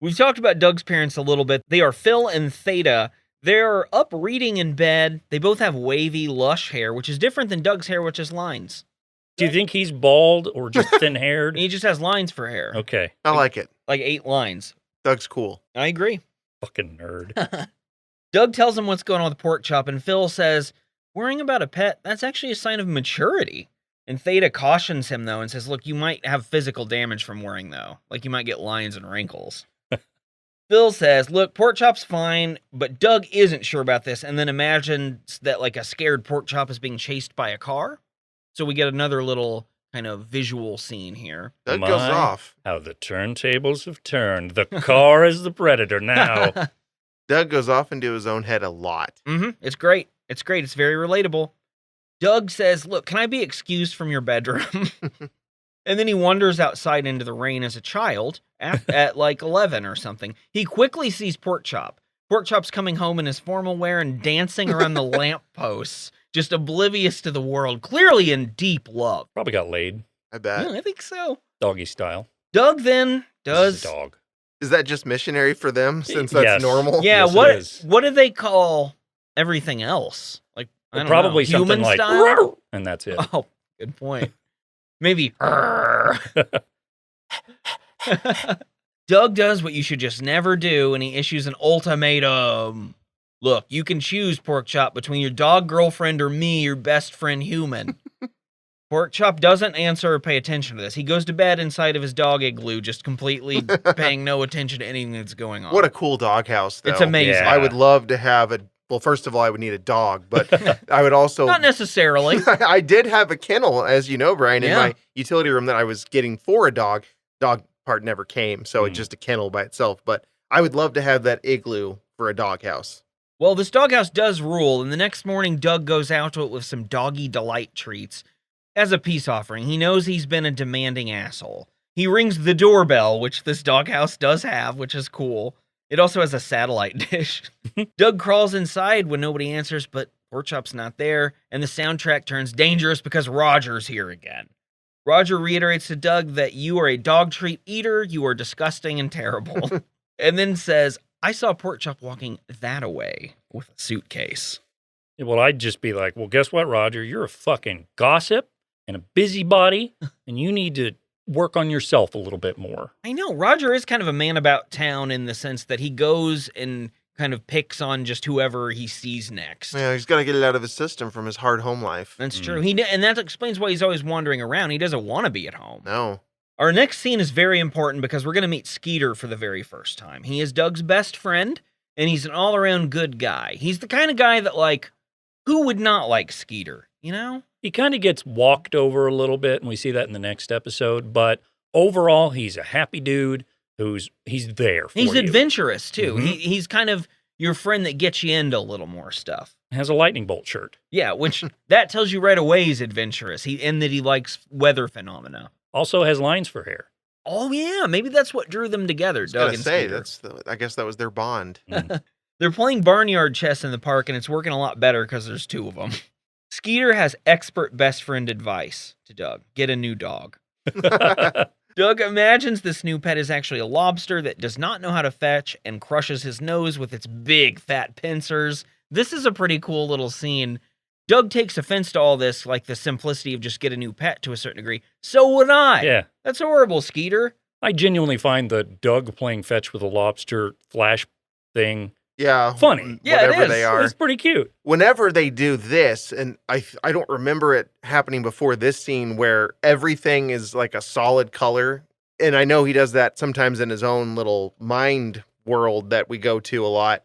We've talked about Doug's parents a little bit. They are Phil and Theta. They're up reading in bed. They both have wavy, lush hair, which is different than Doug's hair, which is lines. Do you think he's bald or just thin-haired? He just has lines for hair. Okay. I like it. Like 8 lines. Doug's cool. I agree. Fucking nerd. Doug tells him what's going on with Porkchop, and Phil says, worrying about a pet, that's actually a sign of maturity. And Theta cautions him, though, and says, look, you might have physical damage from worrying, though. Like, you might get lines and wrinkles. Phil says, look, Porkchop's fine, but Doug isn't sure about this, and then imagines that, like, a scared Porkchop is being chased by a car. So we get another little kind of visual scene here. Doug goes My- off. How the turntables have turned. The car is the predator now. Doug goes off into his own head a lot. It's great. It's great. It's very relatable. Doug says, look, can I be excused from your bedroom? And then he wanders outside into the rain as a child at like 11 or something. He quickly sees Porkchop. Porkchop's coming home in his formal wear and dancing around the lampposts, just oblivious to the world, clearly in deep love. Probably got laid. I bet. Yeah, I think so. Doggy style. Doug then This does... is a dog. Is that just missionary for them since that's Yes. normal? Yeah, Yes, it is. what do they call everything else? Like, I don't Probably know. Human something like, style? and that's it. Oh, good point. Maybe. Doug does what you should just never do, and he issues an ultimatum. Look, you can choose, Porkchop, between your dog girlfriend or me, your best friend human. Porkchop doesn't answer or pay attention to this. He goes to bed inside of his dog igloo, just completely paying no attention to anything that's going on. What a cool doghouse, though. It's amazing. Yeah. I would love to have well, first of all, I would need a dog, but I would also Not necessarily. I did have a kennel, as you know, Brian, in Yeah. my utility room that I was getting for a dog. Dog part never came, so it's just a kennel by itself. But I would love to have that igloo for a doghouse. Well, this doghouse does rule, and the next morning, Doug goes out to it with some doggy delight treats. As a peace offering, he knows he's been a demanding asshole. He rings the doorbell, which this doghouse does have, which is cool. It also has a satellite dish. Doug crawls inside when nobody answers, but Porkchop's not there, and the soundtrack turns dangerous because Roger's here again. Roger reiterates to Doug that you are a dog treat eater, you are disgusting and terrible, and then says, I saw Porkchop walking that away with a suitcase. Well, I'd just be like, well, guess what, Roger? You're a fucking gossip and a busybody, and you need to work on yourself a little bit more. I know, Roger is kind of a man about town in the sense that he goes and kind of picks on just whoever he sees next. Yeah, he's got to get it out of his system from his hard home life. That's true. And that explains why he's always wandering around. He doesn't want to be at home. No. Our next scene is very important because we're going to meet Skeeter for the very first time. He is Doug's best friend, and he's an all-around good guy. He's the kind of guy that, like, who would not like Skeeter, you know? He kind of gets walked over a little bit, and we see that in the next episode. But overall, he's a happy dude he's there for He's you. adventurous, too. Mhm. He's kind of your friend that gets you into a little more stuff. Has a lightning bolt shirt. Yeah, which that tells you right away he's adventurous, and that he likes weather phenomena. Also has lines for hair. Oh, yeah, maybe that's what drew them together, I was Doug gonna and say, Skeeter. I guess that was their bond. They're playing barnyard chess in the park, and it's working a lot better because there's two of them. Skeeter has expert best friend advice to Doug. Get a new dog. Doug imagines this new pet is actually a lobster that does not know how to fetch and crushes his nose with its big, fat pincers. This is a pretty cool little scene. Doug takes offense to all this, like the simplicity of just get a new pet to a certain degree. So would I. Yeah. That's horrible, Skeeter. I genuinely find the Doug playing fetch with a lobster flash thing Yeah. funny. Yeah, it Whatever is. they are. It's pretty cute. Whenever they do this, and I don't remember it happening before this scene where everything is like a solid color. And I know he does that sometimes in his own little mind world that we go to a lot.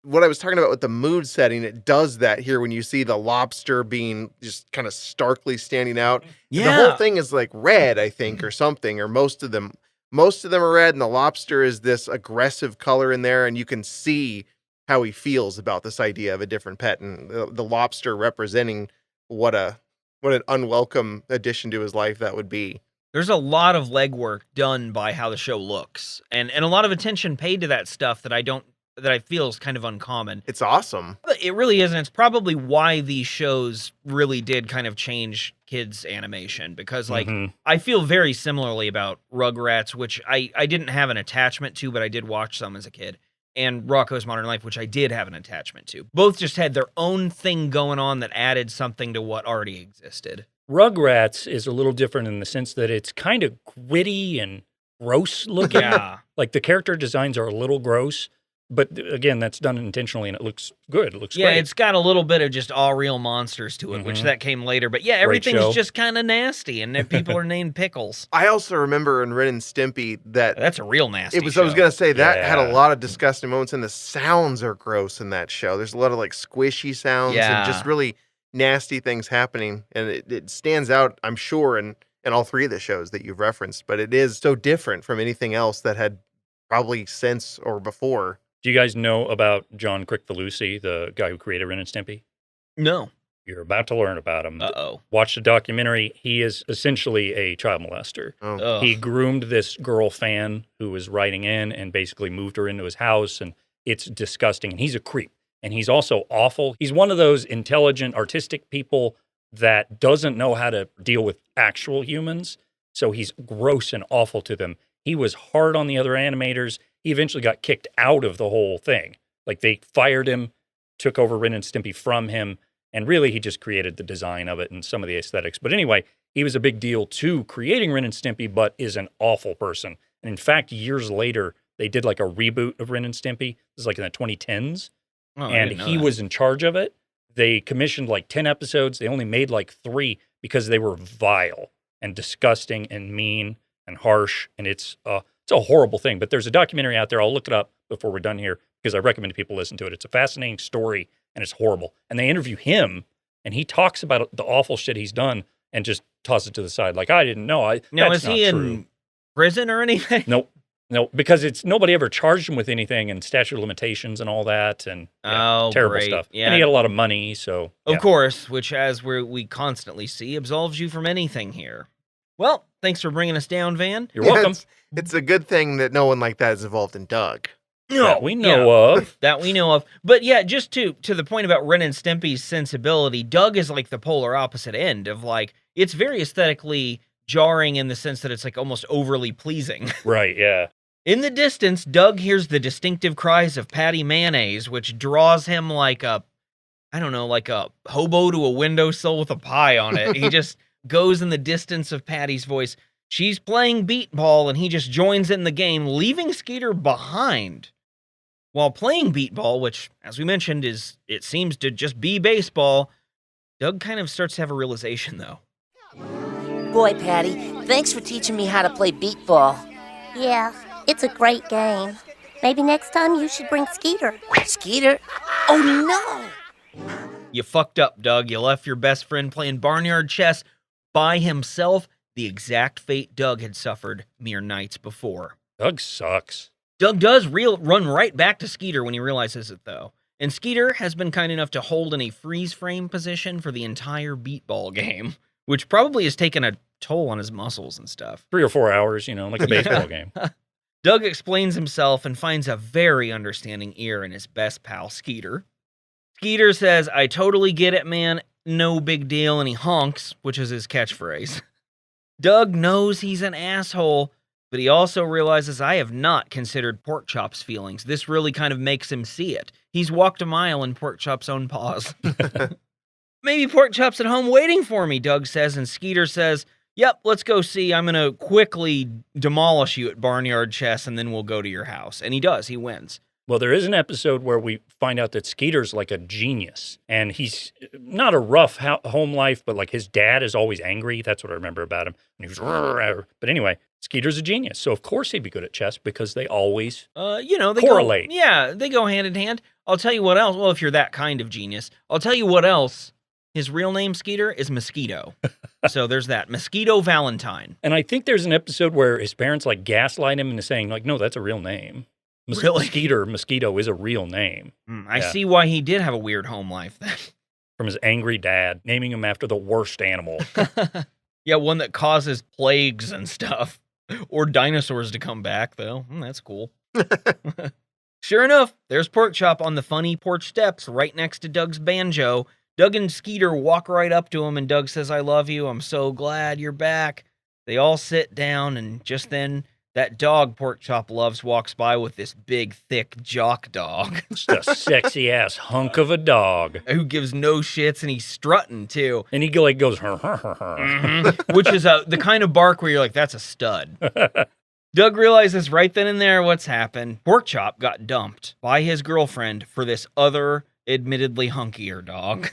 What I was talking about with the mood setting, it does that here when you see the lobster being just kind of starkly standing out. Yeah. The whole thing is like red, I think, or something, or most of them. Most of them are red, and the lobster is this aggressive color in there, and you can see how he feels about this idea of a different pet, and the lobster representing what an unwelcome addition to his life that would be. There's a lot of legwork done by how the show looks, and a lot of attention paid to that stuff that I feel is kind of uncommon. It's awesome. But it really isn't. It's probably why these shows really did kind of change kids' animation, because like I feel very similarly about Rugrats, which I didn't have an attachment to, but I did watch some as a kid, and Rocko's Modern Life, which I did have an attachment to. Both just had their own thing going on that added something to what already existed. Rugrats is a little different in the sense that it's kind of gritty and gross looking. Yeah. Like the character designs are a little gross, but again, that's done intentionally and it looks good. It looks Yeah, great. it's got a little bit of just all real monsters to it, which that came later. But yeah, everything's show. just kind of nasty, and people are named Pickles. I also remember in Ren and Stimpy that That's a real nasty it was. show. I was gonna say that had a Yeah. lot of disgusting moments, and the sounds are gross in that show. There's a lot of like squishy sounds Yeah. and just really nasty things happening, and it stands out, I'm sure, in all three of the shows that you've referenced. But it is so different from anything else that had probably since or before. Do you guys know about John Crickfalusi, the guy who created Ren and Stimpy? No. You're about to learn about him. Uh-oh. Watch the documentary. He is essentially a child molester. Oh. Ugh. He groomed this girl fan who was writing in and basically moved her into his house, and it's disgusting. And he's a creep. And he's also awful. He's one of those intelligent, artistic people that doesn't know how to deal with actual humans. So he's gross and awful to them. He was hard on the other animators. He eventually got kicked out of the whole thing. Like they fired him, took over Ren and Stimpy from him, and really he just created the design of it and some of the aesthetics. But anyway, he was a big deal to creating Ren and Stimpy, but is an awful person. And in fact, years later, they did like a reboot of Ren and Stimpy. This is like in the 2010s. Oh, I And didn't know he that. was in charge of it. They commissioned like 10 episodes. They only made like 3 because they were vile and disgusting and mean and harsh. And it's a horrible thing. But there's a documentary out there. I'll look it up before we're done here because I recommend people listen to it. It's a fascinating story and it's horrible. And they interview him, and he talks about the awful shit he's done and just tosses it to the side. Like, I didn't know. Now, that's is he not in true. prison or anything? No, because nobody ever charged him with anything and statute of limitations and all that and terrible great. stuff. Yeah. And he got a lot of money, so. Of course, which as we constantly see, absolves you from anything here. Well, thanks for bringing us down, Van. You're welcome. It's a good thing that no one like that is involved in Doug. That we know of. That we know of. But yeah, just to the point about Ren and Stimpy's sensibility, Doug is like the polar opposite end of like, it's very aesthetically jarring in the sense that it's like almost overly pleasing. Right, yeah. In the distance, Doug hears the distinctive cries of Patty Mayonnaise, which draws him like a hobo to a windowsill with a pie on it. He just goes in the distance of Patty's voice. She's playing beat ball, and he just joins in the game, leaving Skeeter behind. While playing beat ball, which, as we mentioned, it seems to just be baseball, Doug kind of starts to have a realization, though. Boy, Patty, thanks for teaching me how to play beat ball. Yeah, it's a great game. Maybe next time you should bring Skeeter. Skeeter? Oh, no! You fucked up, Doug. You left your best friend playing barnyard chess by himself, the exact fate Doug had suffered mere nights before. Doug sucks. Doug does run right back to Skeeter when he realizes it, though. And Skeeter has been kind enough to hold in a freeze frame position for the entire beat ball game, which probably has taken a toll on his muscles and stuff. 3 or 4 hours, like a baseball game. Doug explains himself and finds a very understanding ear in his best pal, Skeeter. Skeeter says, "I totally get it, man. No big deal," and he honks, which is his catchphrase. Doug knows he's an asshole, but he also realizes I have not considered Porkchop's feelings. This really kind of makes him see it. He's walked a mile in Porkchop's own paws. "Maybe Porkchop's at home waiting for me," Doug says, and Skeeter says, "Yep, let's go see. I'm going to quickly demolish you at Barnyard Chess, and then we'll go to your house." And he does. He wins. Well, there is an episode where we find out that Skeeter's like a genius, and he's not a rough home life, but like his dad is always angry. That's what I remember about him. And he was, but anyway, Skeeter's a genius, so of course he'd be good at chess because they always they correlate. They go hand in hand. I'll tell you what else. Well, if you're that kind of genius, I'll tell you what else. His real name, Skeeter, is Mosquito. So there's that. Mosquito Valentine. And I think there's an episode where his parents like gaslight him into saying like, no, that's a real name. Really? Mosquito is a real name. I see why he did have a weird home life then. From his angry dad, naming him after the worst animal. Yeah, one that causes plagues and stuff. Or dinosaurs to come back, though. That's cool. Sure enough, there's Porkchop on the funny porch steps right next to Doug's banjo. Doug and Skeeter walk right up to him, and Doug says, "I love you. I'm so glad you're back." They all sit down, and just then, that dog Porkchop loves walks by with this big, thick jock dog. Just a sexy-ass hunk of a dog. Who gives no shits, and he's strutting, too. And he like goes, Which is the kind of bark where you're like, that's a stud. Doug realizes right then and there what's happened. Porkchop got dumped by his girlfriend for this other, admittedly hunkier dog.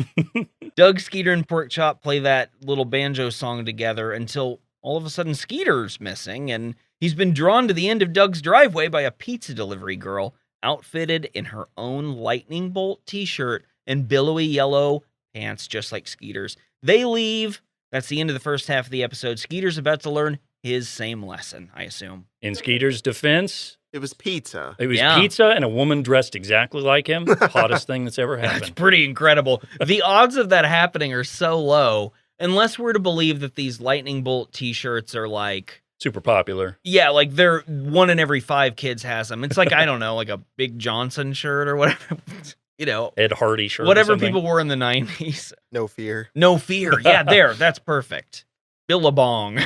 Doug, Skeeter, and Porkchop play that little banjo song together until all of a sudden Skeeter's missing, and he's been drawn to the end of Doug's driveway by a pizza delivery girl outfitted in her own lightning bolt t-shirt and billowy yellow pants just like Skeeter's. They leave. That's the end of the first half of the episode. Skeeter's about to learn his same lesson, I assume. In Skeeter's defense, It was pizza. it was pizza and a woman dressed exactly like him. Hottest thing that's ever That's happened. pretty incredible. The odds of that happening are so low, unless we're to believe that these lightning bolt t-shirts are like... Super popular. Yeah, like they're 1 in every 5 kids has them. It's like, I don't know, like a Big Johnson shirt or whatever. Ed Hardy shirt. Whatever or something. people wore in the 90s. No fear. No fear. Yeah, that's perfect. Billabong.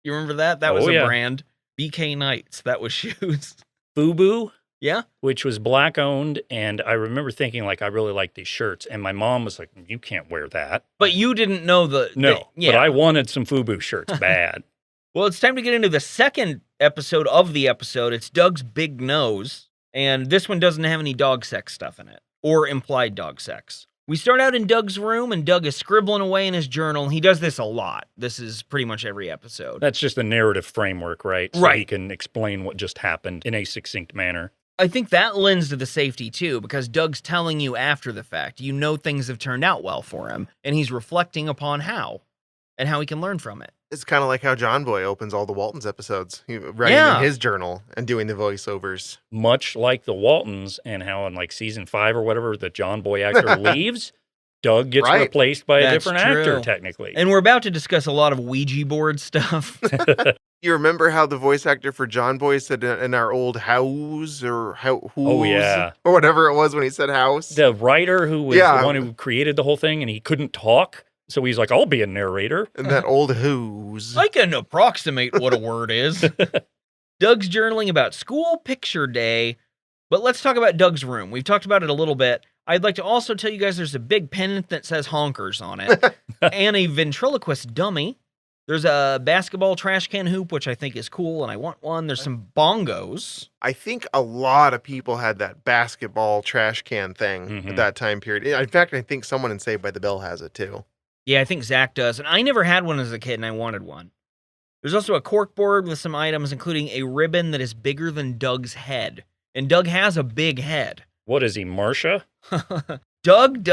You remember that? That was a brand. BK Knights. That was shoes. FUBU. Yeah. Which was black owned, and I remember thinking like I really like these shirts, and my mom was like, "You can't wear that." But you didn't know But yeah. I wanted some FUBU shirts bad. Well, it's time to get into the second episode of the episode. It's Doug's Big Nose, and this one doesn't have any dog sex stuff in it, or implied dog sex. We start out in Doug's room, and Doug is scribbling away in his journal. He does this a lot. This is pretty much every episode. That's just the narrative framework, right? So Right. he can explain what just happened in a succinct manner. I think that lends to the safety too, because Doug's telling you after the fact. You know things have turned out well for him, and he's reflecting upon how, and how he can learn from it. It's kind of like how John Boy opens all the Waltons episodes, writing in his journal and doing the voiceovers. Much like the Waltons, and how in like season 5 or whatever, the John Boy actor leaves, Doug gets replaced by a different actor, technically. And we're about to discuss a lot of Ouija board stuff. You remember how the voice actor for John Boy said in our old house or or whatever it was when he said house? The writer who was the one who created the whole thing, and he couldn't talk. So he's like, I'll be a narrator. And that old who's. I can approximate what a word is. Doug's journaling about school picture day. But let's talk about Doug's room. We've talked about it a little bit. I'd like to also tell you guys there's a big pennant that says honkers on it. And a ventriloquist dummy. There's a basketball trash can hoop, which I think is cool, and I want one. There's some bongos. I think a lot of people had that basketball trash can thing at that time period. In fact, I think someone in Saved by the Bell has it too. Yeah, I think Zach does. And I never had one as a kid, and I wanted one. There's also a cork board with some items, including a ribbon that is bigger than Doug's head. And Doug has a big head. What is he, Marcia? Doug.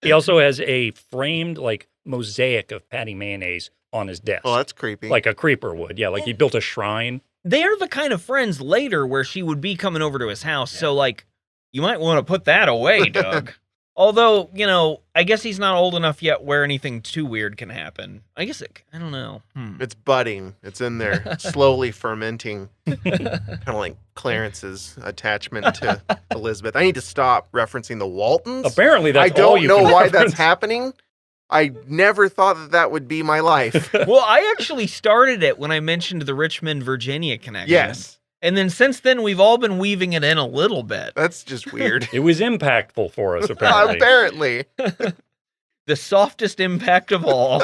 He also has a framed, like, mosaic of Patty Mayonnaise on his desk. Oh, that's creepy. Like a creeper would. Yeah, like he built a shrine. They're the kind of friends later where she would be coming over to his house. Yeah. So, like, you might want to put that away, Doug. Although, you know, I guess he's not old enough yet where anything too weird can happen. I don't know. It's budding. It's in there, slowly fermenting. Kind of like Clarence's attachment to Elizabeth. I need to stop referencing the Waltons. Apparently, that's I don't know why reference. That's happening. I never thought that would be my life. Well, I actually started it when I mentioned the Richmond, Virginia connection. Yes. And then since then, we've all been weaving it in a little bit. That's just weird. It was impactful for us, apparently. Apparently. The softest impact of all.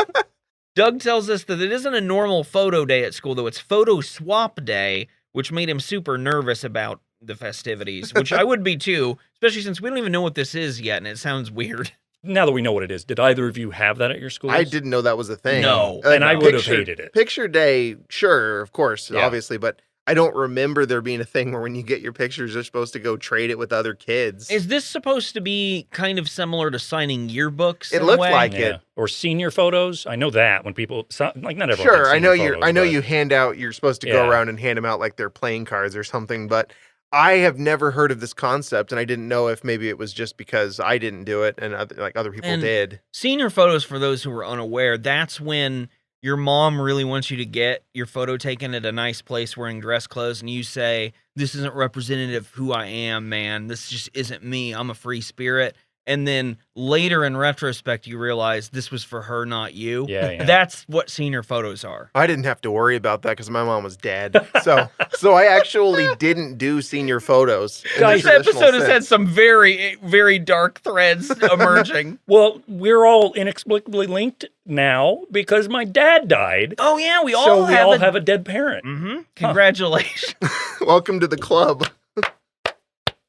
Doug tells us that it isn't a normal photo day at school, though. It's photo swap day, which made him super nervous about the festivities, which I would be too, especially since we don't even know what this is yet, and it sounds weird. Now that we know what it is, did either of you have that at your school? I didn't know that was a thing. No. And I would have hated it. Picture day, sure, of course, obviously, but I don't remember there being a thing where when you get your pictures, you're supposed to go trade it with other kids. Is this supposed to be kind of similar to signing yearbooks? It looked like it. Or senior photos. I know that when people, like not everyone. Sure, has senior photos, I know you hand out. You're supposed to go around and hand them out like they're playing cards or something. But I have never heard of this concept, and I didn't know if maybe it was just because I didn't do it and other people did. Senior photos, for those who were unaware, that's when your mom really wants you to get your photo taken at a nice place wearing dress clothes, and you say, this isn't representative of who I am, man. This just isn't me. I'm a free spirit. And then later in retrospect, you realize this was for her, not you. Yeah. That's what senior photos are. I didn't have to worry about that because my mom was dead. So I actually didn't do senior photos. Guys, this episode has had some very, very dark threads emerging. Well, we're all inexplicably linked now because my dad died. Oh, yeah. We all have a dead parent. Mm-hmm. Congratulations. Welcome to the club.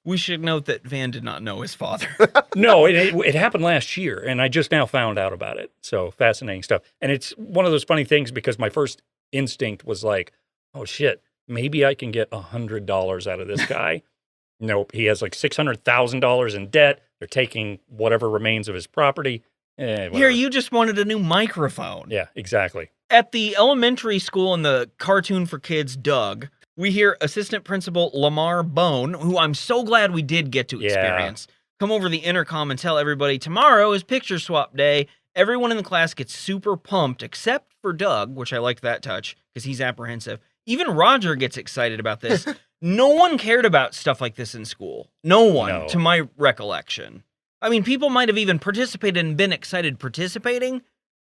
We should note that Van did not know his father. No, it happened last year, and I just now found out about it. So fascinating stuff. And it's one of those funny things because my first instinct was like, oh, shit, maybe I can get $100 out of this guy. Nope, he has like $600,000 in debt. They're taking whatever remains of his property. Here, you just wanted a new microphone. Yeah, exactly. At the elementary school in the cartoon for kids, Doug, we hear Assistant Principal Lamar Bone, who I'm so glad we did get to experience, come over the intercom and tell everybody tomorrow is picture swap day. Everyone in the class gets super pumped, except for Doug, which I like that touch because he's apprehensive. Even Roger gets excited about this. No one cared about stuff like this in school. No one, to my recollection. I mean, people might have even participated and been excited participating,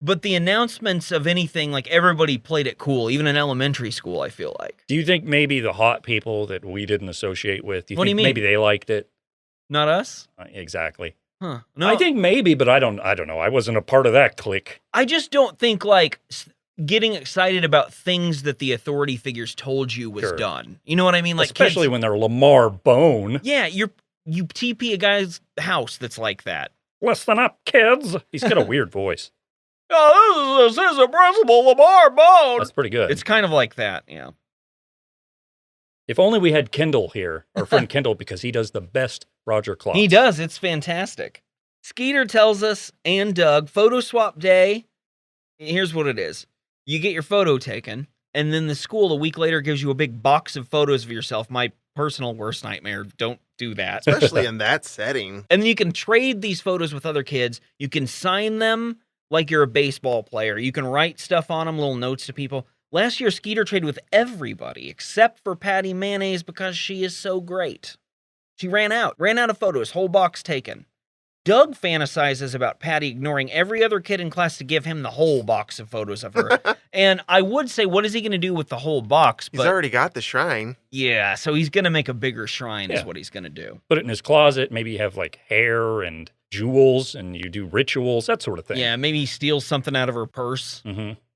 but the announcements of anything, like everybody played it cool, even in elementary school, I feel like. Do you think maybe the hot people that we didn't associate with, what do you mean? Maybe they liked it? Not us? Exactly. Huh. No. I think maybe, but I don't know. I wasn't a part of that clique. I just don't think, like, getting excited about things that the authority figures told you was done. You know what I mean? Like, especially kids, when they're Lamar Bone. Yeah, you TP a guy's house that's like that. Listen up, kids. He's got a weird voice. Oh, this is Assistant Principal Lamar Bone. That's pretty good. It's kind of like that, yeah. If only we had Kendall here, our friend Kendall, because he does the best Roger Claus. He does. It's fantastic. Skeeter tells us, and Doug, photo swap day. Here's what it is. You get your photo taken, and then the school a week later gives you a big box of photos of yourself. My personal worst nightmare. Don't do that. Especially in that setting. And then you can trade these photos with other kids. You can sign them like you're a baseball player. You can write stuff on them, little notes to people. Last year, Skeeter traded with everybody except for Patty Mayonnaise because she is so great. She ran out of photos, whole box taken. Doug fantasizes about Patty ignoring every other kid in class to give him the whole box of photos of her. And I would say, what is he going to do with the whole box? He's already got the shrine. Yeah, so he's going to make a bigger shrine is what he's going to do. Put it in his closet. Maybe you have like hair and jewels and you do rituals, that sort of thing. Yeah, maybe he steals something out of her purse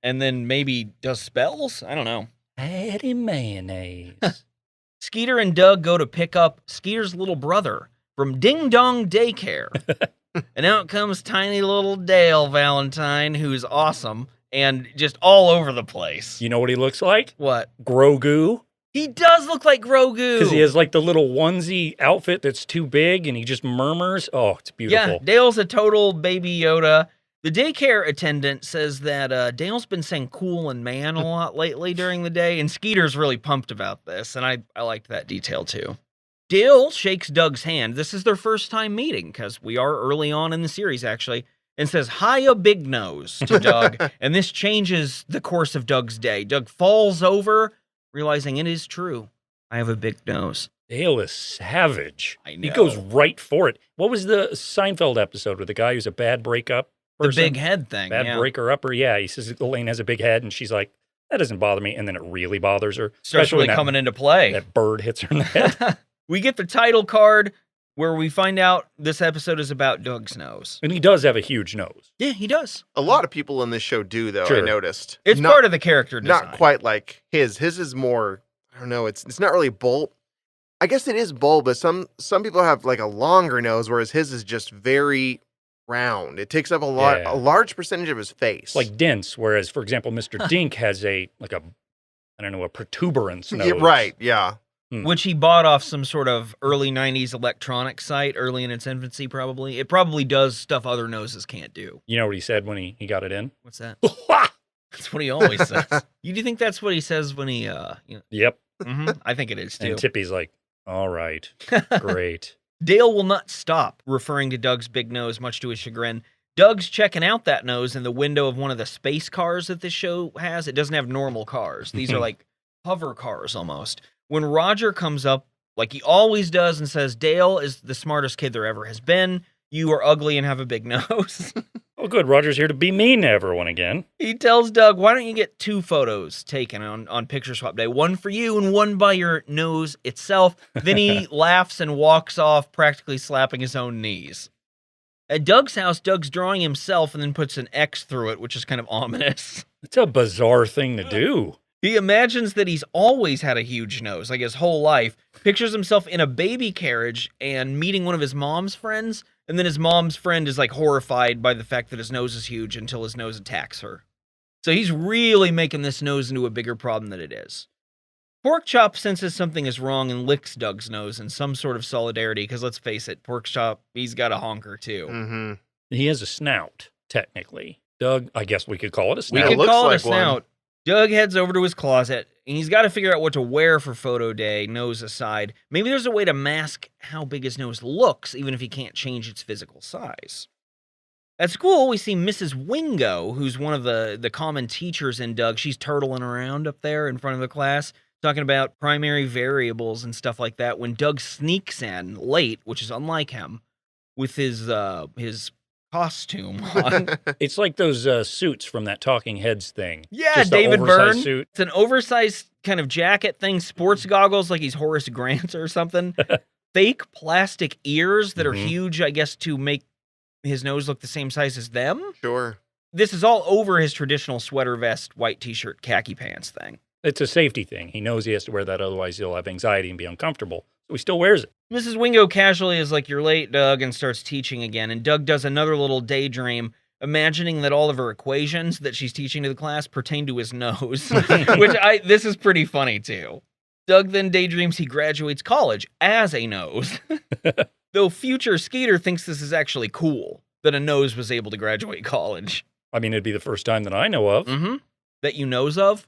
and then maybe does spells. I don't know. Patty Mayonnaise. Skeeter and Doug go to pick up Skeeter's little brother from Ding Dong Daycare. And out comes tiny little Dale Valentine, who's awesome and just all over the place. You know what he looks like? What? Grogu. He does look like Grogu. Because he has like the little onesie outfit that's too big and he just murmurs. Oh, it's beautiful. Yeah, Dale's a total baby Yoda. The daycare attendant says that Dale's been saying cool and man a lot lately during the day, and Skeeter's really pumped about this, and I liked that detail too. Dale shakes Doug's hand. This is their first time meeting, because we are early on in the series, actually, and says, "Hiya, Big Nose," to Doug, and this changes the course of Doug's day. Doug falls over, realizing it is true. I have a big nose. Dale is savage. I know. He goes right for it. What was the Seinfeld episode with the guy who's a bad breakup person? The big head thing. Bad breaker-upper? Yeah, he says Elaine has a big head, and she's like, that doesn't bother me, and then it really bothers her. Starts really coming into play. That bird hits her in the head. We get the title card where we find out this episode is about Doug's nose. And he does have a huge nose. Yeah, he does. A lot of people in this show do, though, Sure. I noticed. It's part of the character design. Not quite like his. His is more, I don't know, it's not really bold. I guess it is bold, but some people have like a longer nose, whereas his is just very round. It takes up a large percentage of his face. Like dense, whereas, for example, Mr. Dink has a protuberance nose. Yeah, right, yeah. Which he bought off some sort of early 90s electronic site, early in its infancy, probably. It probably does stuff other noses can't do. You know what he said when he got it in? What's that? That's what he always says. You do think that's what he says when he, Yep. I think it is, too. And Tippy's like, all right, great. Dale will not stop referring to Doug's big nose, much to his chagrin. Doug's checking out that nose in the window of one of the space cars that this show has. It doesn't have normal cars. These are like hover cars almost. When Roger comes up, like he always does, and says, Dale is the smartest kid there ever has been. You are ugly and have a big nose. Oh, good. Roger's here to be mean to everyone again. He tells Doug, why don't you get 2 photos taken on picture swap day? One for you and one by your nose itself. Then he laughs and walks off, practically slapping his own knees. At Doug's house, Doug's drawing himself and then puts an X through it, which is kind of ominous. It's a bizarre thing to do. He imagines that he's always had a huge nose, like his whole life, pictures himself in a baby carriage and meeting one of his mom's friends, and then his mom's friend is like horrified by the fact that his nose is huge until his nose attacks her. So he's really making this nose into a bigger problem than it is. Porkchop senses something is wrong and licks Doug's nose in some sort of solidarity, because let's face it, Porkchop, he's got a honker too. Mm-hmm. He has a snout, technically. Doug, I guess we could call it a snout. We could call it a like snout. Doug heads over to his closet, and he's got to figure out what to wear for photo day, nose aside. Maybe there's a way to mask how big his nose looks, even if he can't change its physical size. At school, we see Mrs. Wingo, who's one of the common teachers in Doug. She's turtling around up there in front of the class, talking about primary variables and stuff like that, when Doug sneaks in late, which is unlike him, with his costume on. It's like those suits from that Talking Heads thing. Yeah, Just David Byrne. Suit. It's an oversized kind of jacket thing, sports goggles like he's Horace Grant or something. Fake plastic ears that are huge, I guess, to make his nose look the same size as them. Sure. This is all over his traditional sweater vest, white t-shirt, khaki pants thing. It's a safety thing. He knows he has to wear that, otherwise he'll have anxiety and be uncomfortable. So he still wears it. Mrs. Wingo casually is like, you're late, Doug, and starts teaching again. And Doug does another little daydream, imagining that all of her equations that she's teaching to the class pertain to his nose, which this is pretty funny too. Doug then daydreams he graduates college as a nose. Though future Skeeter thinks this is actually cool, that a nose was able to graduate college. I mean, it'd be the first time that I know of. Mm-hmm. That you knows of?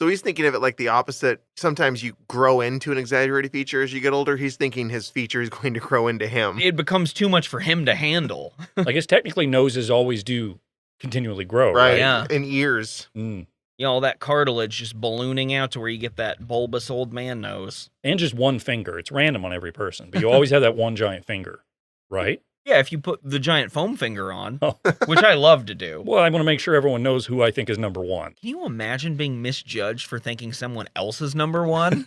So he's thinking of it like the opposite. Sometimes you grow into an exaggerated feature as you get older. He's thinking his feature is going to grow into him. It becomes too much for him to handle. I guess technically noses always do continually grow, Right. right? Yeah. In ears. Mm. You know, all that cartilage just ballooning out to where you get that bulbous old man nose. And just one finger. It's random on every person, but you always have that one giant finger, right? Yeah, if you put the giant foam finger on, Oh. which I love to do. Well, I want to make sure everyone knows who I think is number one. Can you imagine being misjudged for thinking someone else is number one?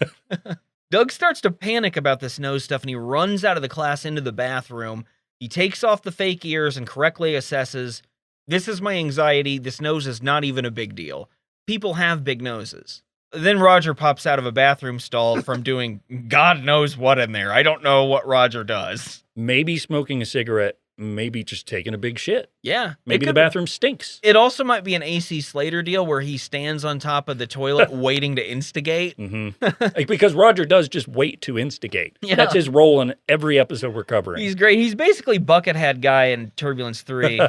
Doug starts to panic about this nose stuff, and he runs out of the class into the bathroom. He takes off the fake ears and correctly assesses, this is my anxiety. This nose is not even a big deal. People have big noses. Then Roger pops out of a bathroom stall from doing God knows what in there. I don't know what Roger does. Maybe smoking a cigarette, maybe just taking a big shit. Yeah. Maybe the bathroom stinks. It also might be an AC Slater deal where he stands on top of the toilet waiting to instigate. Mm-hmm. Because Roger does just wait to instigate. Yeah. That's his role in every episode we're covering. He's great. He's basically Buckethead guy in Turbulence 3.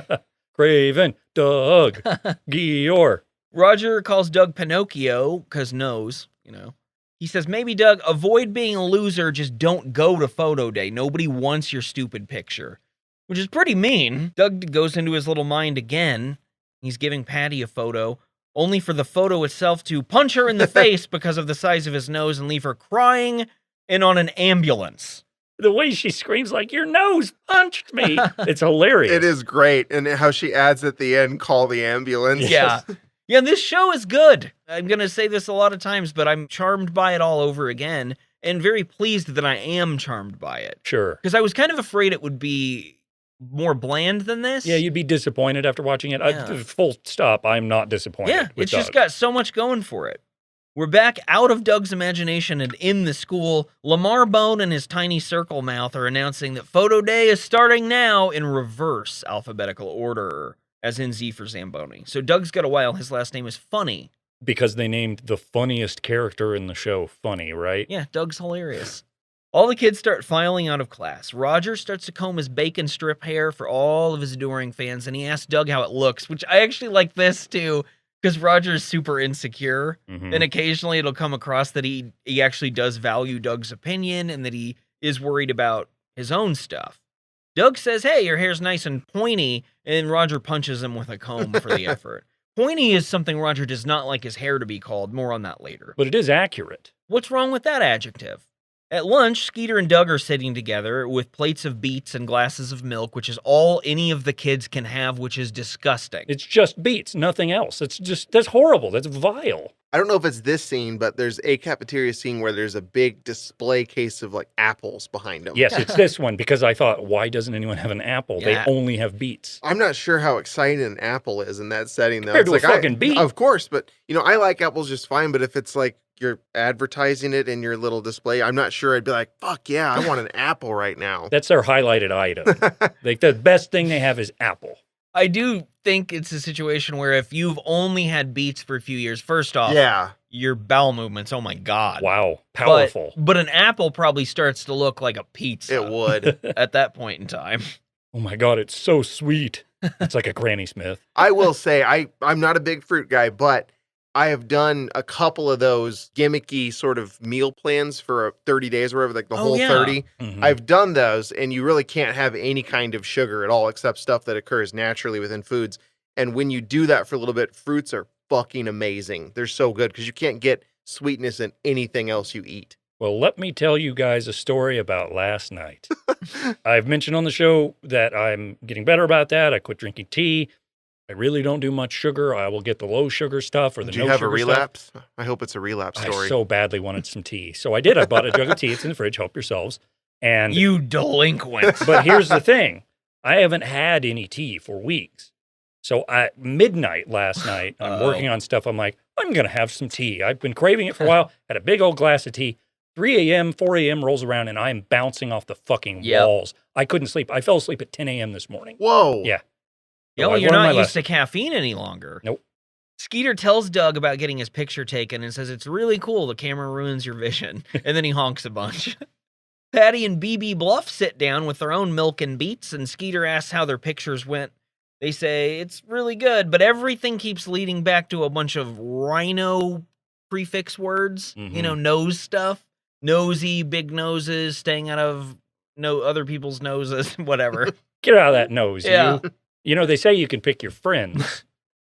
Craven, Doug, Georg. Roger calls Doug Pinocchio, because nose, you know. He says, maybe, Doug, avoid being a loser, just don't go to photo day. Nobody wants your stupid picture. Which is pretty mean. Doug goes into his little mind again. He's giving Patty a photo, only for the photo itself to punch her in the face because of the size of his nose and leave her crying and on an ambulance. The way she screams like, your nose punched me. It's hilarious. It is great. And how she adds at the end, call the ambulance. Yeah. Yeah, this show is good. I'm going to say this a lot of times, but I'm charmed by it all over again and very pleased that I am charmed by it. Sure. Because I was kind of afraid it would be more bland than this. Yeah, you'd be disappointed after watching it. Yeah. Full stop. I'm not disappointed. Yeah, with it's just Doug. got so much going for it. We're back out of Doug's imagination and in the school. Lamar Bone and his tiny circle mouth are announcing that photo day is starting now in reverse alphabetical order, as in Z for Zamboni. So Doug's got a while. His last name is Funny. Because they named the funniest character in the show Funny, right? Yeah, Doug's hilarious. All the kids start filing out of class. Roger starts to comb his bacon strip hair for all of his adoring fans, and he asks Doug how it looks, which I actually like this too, because Roger is super insecure, Mhm. and occasionally it'll come across that he actually does value Doug's opinion and that he is worried about his own stuff. Doug says, hey, your hair's nice and pointy, and Roger punches him with a comb for the effort. Pointy is something Roger does not like his hair to be called. More on that later. But it is accurate. What's wrong with that adjective? At lunch, Skeeter and Doug are sitting together with plates of beets and glasses of milk, which is all any of the kids can have, which is disgusting. It's just beets, nothing else. That's horrible. That's vile. I don't know if it's this scene, but there's a cafeteria scene where there's a big display case of like apples behind them. Yes, it's this one because I thought, why doesn't anyone have an apple? Yeah. They only have beets. I'm not sure how exciting an apple is in that setting, though. Compared to a like fucking beet. Of course, but I like apples just fine. But if it's like you're advertising it in your little display, I'm not sure I'd be like, fuck yeah, I want an apple right now. That's their highlighted item. Like the best thing they have is apple. I do think it's a situation where if you've only had beets for a few years, first off, Yeah. your bowel movements, oh my God. Wow, powerful. But an apple probably starts to look like a pizza. It would. At that point in time. Oh my God, it's so sweet. It's like a Granny Smith. I will say I'm not a big fruit guy, but I have done a couple of those gimmicky sort of meal plans for 30 days or whatever, like the Oh, whole yeah. 30. Mhm. I've done those, and you really can't have any kind of sugar at all except stuff that occurs naturally within foods. And when you do that for a little bit, fruits are fucking amazing. They're so good because you can't get sweetness in anything else you eat. Well, let me tell you guys a story about last night. I've mentioned on the show that I'm getting better about that. I quit drinking tea. I really don't do much sugar. I will get the low sugar stuff or the Do no you have a sugar stuff. relapse? I hope it's a relapse story. I so badly wanted some tea. So I did. I bought a jug of tea. It's in the fridge. Help yourselves. And You delinquent. But here's the thing. I haven't had any tea for weeks. So at midnight last night, I'm Uh-oh. working on stuff. I'm like, I'm going to have some tea. I've been craving it for a while. Had a big old glass of tea. 3 a.m., 4 a.m. rolls around, and I'm bouncing off the fucking Yep. walls. I couldn't sleep. I fell asleep at 10 a.m. this morning. Whoa. Yeah. Yeah, So well, I you're learned not my used lesson. to caffeine any longer. Nope. Skeeter tells Doug about getting his picture taken and says it's really cool. The camera ruins your vision. And then he honks a bunch. Patty and BB Bluff sit down with their own milk and beets, and Skeeter asks how their pictures went. They say it's really good, but everything keeps leading back to a bunch of rhino prefix words. Nose stuff. Nosy, big noses, staying out of other people's noses, whatever. Get out of that nose. Yeah. They say you can pick your friends.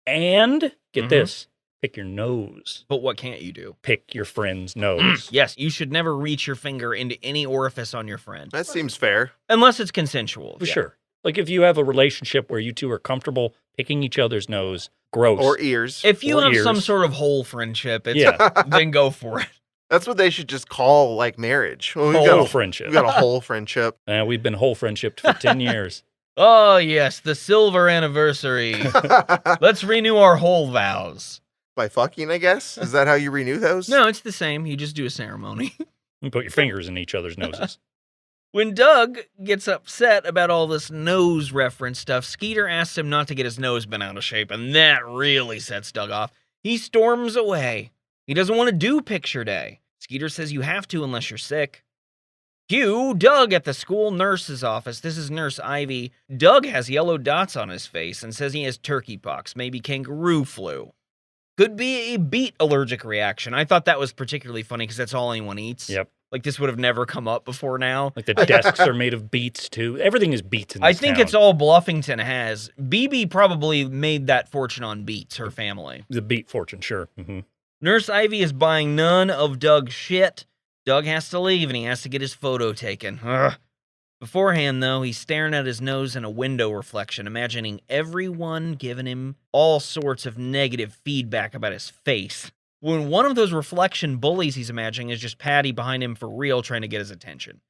And, get this, pick your nose. But what can't you do? Pick your friend's nose. Yes, you should never reach your finger into any orifice on your friend. That seems fair. Unless it's consensual. For sure. Like if you have a relationship where you two are comfortable picking each other's nose, gross. Or ears. If you Or have ears. some sort of whole friendship, then go for it. That's what they should just call, like, marriage. Well, Whole friendship. We've got a whole friendship. We've been whole friendship for 10 years. Oh, yes, the silver anniversary. Let's renew our whole vows. By fucking, I guess? Is that how you renew those? No, it's the same. You just do a ceremony. You put your fingers in each other's noses. When Doug gets upset about all this nose reference stuff, Skeeter asks him not to get his nose bent out of shape, and that really sets Doug off. He storms away. He doesn't want to do picture day. Skeeter says you have to unless you're sick. Cue Doug at the school nurse's office. This is Nurse Ivy. Doug has yellow dots on his face and says he has turkey pox, maybe kangaroo flu. Could be a beet allergic reaction. I thought that was particularly funny because that's all anyone eats. Yep. Like this would have never come up before now. Like the desks are made of beets too. Everything is beets in this I think town. it's all Bluffington has. BB probably made that fortune on beets, her family. The beet fortune, sure. Mm-hmm. Nurse Ivy is buying none of Doug's shit. Doug has to leave and he has to get his photo taken. Ugh. Beforehand, though, he's staring at his nose in a window reflection, imagining everyone giving him all sorts of negative feedback about his face. When one of those reflection bullies he's imagining is just Patty behind him for real trying to get his attention.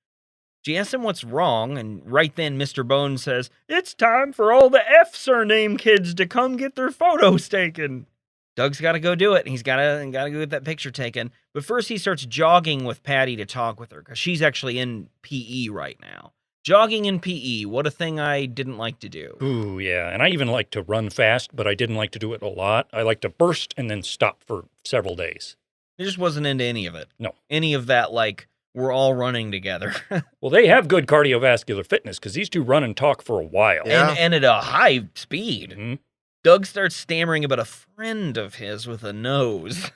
She asks him what's wrong, and right then Mr. Bones says, "It's time for all the F surname kids to come get their photos taken." Doug's got to go do it. He's got to go get that picture taken. But first he starts jogging with Patty to talk with her, because she's actually in PE right now. Jogging in PE, what a thing I didn't like to do. Ooh, yeah. And I even like to run fast, but I didn't like to do it a lot. I like to burst and then stop for several days. I just wasn't into any of it. No. Any of that, like, we're all running together. Well, they have good cardiovascular fitness because these two run and talk for a while. Yeah. And at a high speed. Mm-hmm. Doug starts stammering about a friend of his with a nose.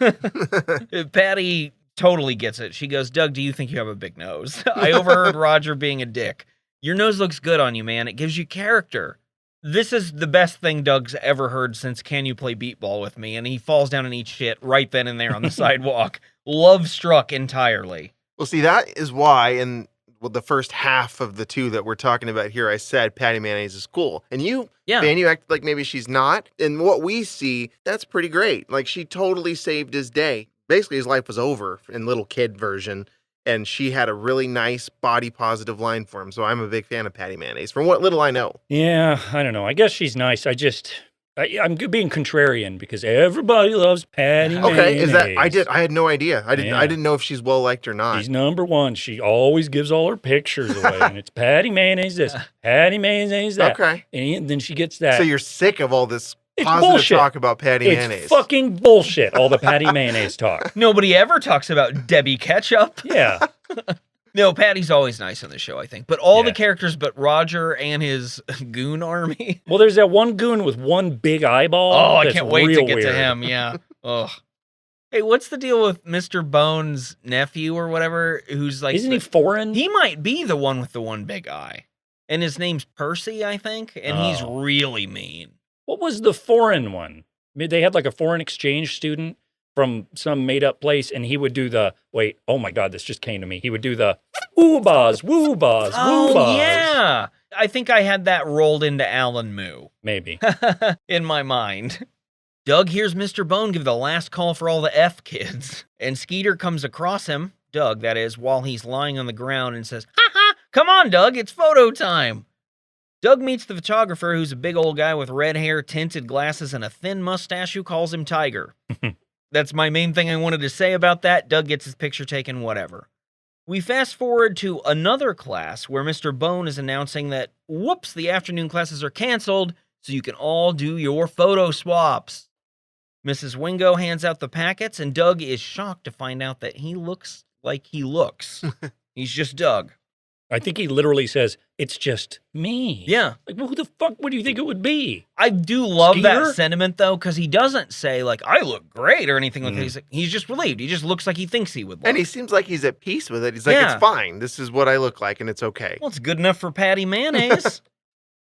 Patty totally gets it. She goes, "Doug, do you think you have a big nose?" "I overheard Roger being a dick. Your nose looks good on you, man. It gives you character." This is the best thing Doug's ever heard since Can You Play Beat Ball With Me? And he falls down and eats shit right then and there on the sidewalk. Love struck entirely. Well, see, that is why in the first half of the two that we're talking about here, I said Patty Mayonnaise is cool. And you, Van, you act like maybe she's not. And what we see, that's pretty great. Like, she totally saved his day. Basically, his life was over in little kid version. And she had a really nice body positive line for him. So I'm a big fan of Patty Mayonnaise, from what little I know. Yeah, I don't know. I guess she's nice. I'm being contrarian because everybody loves Patty Mayonnaise. Okay, is that I had no idea. I didn't know if she's well liked or not. She's number one. She always gives all her pictures away, and it's Patty Mayonnaise this, Patty Mayonnaise that. Okay. And then she gets that. So you're sick of all this It's positive bullshit. talk about Patty It's Mayonnaise. fucking bullshit, all the Patty Mayonnaise talk. Nobody ever talks about Debbie Ketchup. Yeah. No, Patty's always nice on the show, I think. But all the characters but Roger and his goon army. Well, there's that one goon with one big eyeball. Oh, I that's can't wait to real get to weird. him. Yeah. Ugh. Hey, what's the deal with Mr. Bones' nephew or whatever? Who's like, Isn't he foreign? He might be the one with the one big eye. And his name's Percy, I think. And he's really mean. What was the foreign one? I mean, they had like a foreign exchange student from some made-up place, and he would do the, wait, oh my God, this just came to me. He would do the woo-bas, woo-bas, Oh, woo-bas. yeah. I think I had that rolled into Alan Moo. Maybe. In my mind. Doug hears Mr. Bone give the last call for all the F kids. And Skeeter comes across him, Doug, that is, while he's lying on the ground and says, "Ha ha, come on, Doug, it's photo time." Doug meets the photographer, who's a big old guy with red hair, tinted glasses, and a thin mustache who calls him Tiger. That's my main thing I wanted to say about that. Doug gets his picture taken, whatever. We fast forward to another class where Mr. Bone is announcing that, whoops, the afternoon classes are canceled, so you can all do your photo swaps. Mrs. Wingo hands out the packets, and Doug is shocked to find out that he looks like he looks. He's just Doug. I think he literally says, it's just me. Yeah. Like, well, who the fuck would you think it would be? I do love Skeeter? that sentiment, though, because he doesn't say, like, I look great or anything like that. He's just relieved. He just looks like he thinks he would look. And he seems like he's at peace with it. He's like, Yeah. it's fine. This is what I look like, and it's okay. Well, it's good enough for Patty Mayonnaise.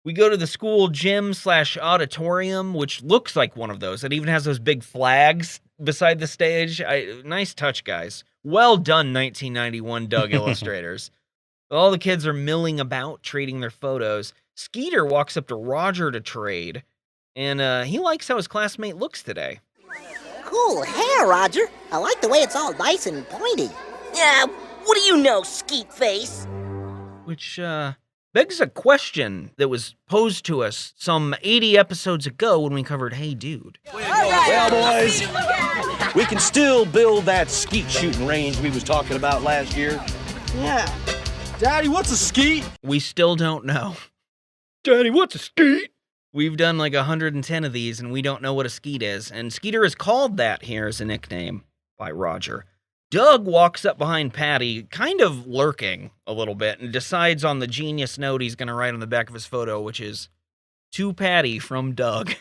We go to the school gym/auditorium, which looks like one of those. It even has those big flags beside the stage. Nice touch, guys. Well done, 1991 Doug illustrators. All the kids are milling about, trading their photos. Skeeter walks up to Roger to trade, and he likes how his classmate looks today. Cool hair, Roger. I like the way it's all nice and pointy. Yeah, what do you know, skeet face? Which begs a question that was posed to us some 80 episodes ago when we covered Hey Dude. Well, boys, we can still build that skeet shooting range we was talking about last year. Yeah. Daddy, what's a skeet? We still don't know. Daddy, what's a skeet? We've done like 110 of these, and we don't know what a skeet is. And Skeeter is called that here as a nickname by Roger. Doug walks up behind Patty, kind of lurking a little bit, and decides on the genius note he's going to write on the back of his photo, which is, to Patty from Doug.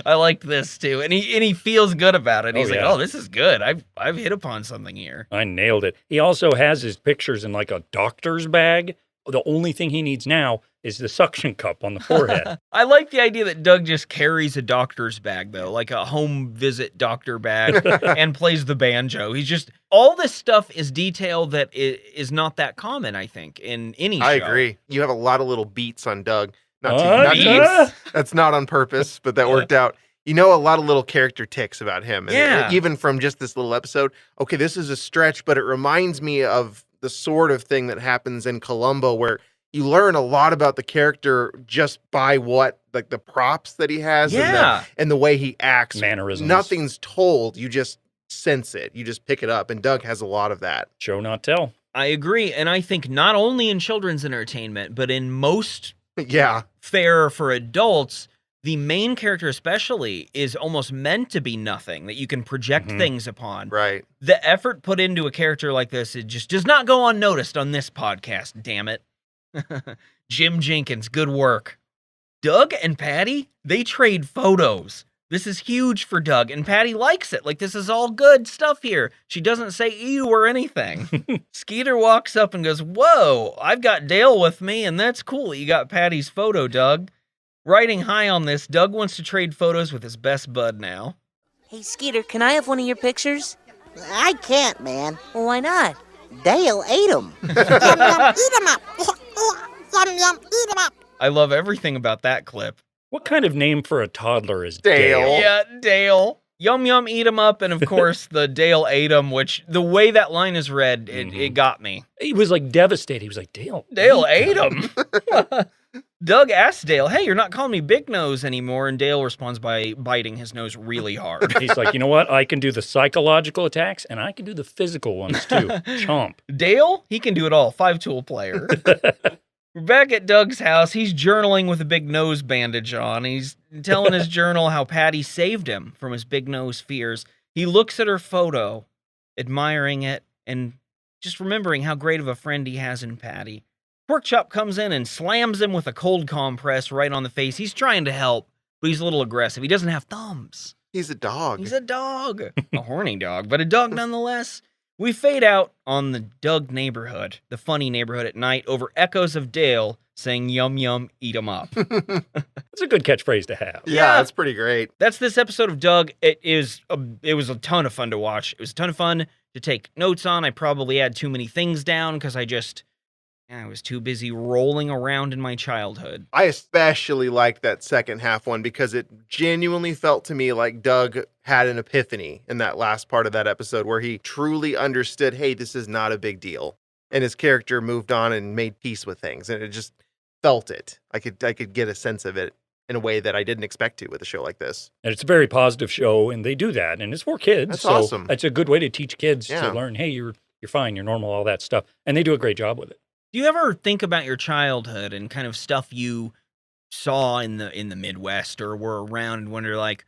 I like this, too. And he feels good about it. He's like, oh, this is good. I've hit upon something here. I nailed it. He also has his pictures in like a doctor's bag. The only thing he needs now is the suction cup on the forehead. I like the idea that Doug just carries a doctor's bag, though, like a home visit doctor bag, and plays the banjo. He's just, all this stuff is detail that is not that common, I think, in any show. I agree. You have a lot of little beats on Doug. That's not on purpose, but that worked out. You know, a lot of little character ticks about him. And even from just this little episode, okay, this is a stretch, but it reminds me of the sort of thing that happens in Columbo where you learn a lot about the character just by the props that he has and the way he acts. Mannerisms. Nothing's told. You just sense it. You just pick it up. And Doug has a lot of that. Show, not tell. I agree. And I think not only in children's entertainment, but in most fare for adults, the main character especially is almost meant to be nothing that you can project things upon. Right. The effort put into a character like this, it just does not go unnoticed on this podcast, damn it. Jim Jenkins, good work. Doug and Patty, they trade photos. This is huge for Doug, and Patty likes it. Like, this is all good stuff here. She doesn't say ew or anything. Skeeter walks up and goes, whoa, I've got Dale with me, and that's cool. You got Patty's photo, Doug. Riding high on this, Doug wants to trade photos with his best bud now. Hey, Skeeter, can I have one of your pictures? I can't, man. Well, why not? Dale ate them. Yum, yum, eat 'em up. Yum, yum, eat 'em up. I love everything about that clip. What kind of name for a toddler is Dale? Dale? Yeah, Dale. Yum, yum, eat 'em up. And of course, the Dale ate 'em, which the way that line is read, it got me. He was like devastated. He was like, Dale ate 'em. Doug asks Dale, hey, you're not calling me Big Nose anymore. And Dale responds by biting his nose really hard. He's like, you know what? I can do the psychological attacks, and I can do the physical ones too. Chomp. Dale, he can do it all. 5-tool player. We're back at Doug's house. He's journaling with a big nose bandage on. He's telling his journal how Patty saved him from his big nose fears. He looks at her photo, admiring it, and just remembering how great of a friend he has in Patty. Porkchop comes in and slams him with a cold compress right on the face. He's trying to help, but he's a little aggressive. He doesn't have thumbs. He's a dog. He's a dog. A horny dog, but a dog nonetheless. We fade out on the Doug neighborhood, the funny neighborhood at night, over echoes of Dale saying, yum, yum, eat 'em up. That's a good catchphrase to have. Yeah, that's pretty great. That's this episode of Doug. It was a ton of fun to watch. It was a ton of fun to take notes on. I probably had too many things down because I was too busy rolling around in my childhood. I especially liked that second half one because it genuinely felt to me like Doug had an epiphany in that last part of that episode where he truly understood, hey, this is not a big deal. And his character moved on and made peace with things. And it just felt it. I could get a sense of it in a way that I didn't expect to with a show like this. And it's a very positive show, and they do that. And it's for kids. That's so awesome. It's a good way to teach kids to learn, hey, you're fine, you're normal, all that stuff. And they do a great job with it. Do you ever think about your childhood and kind of stuff you saw in the Midwest or were around and wonder, like,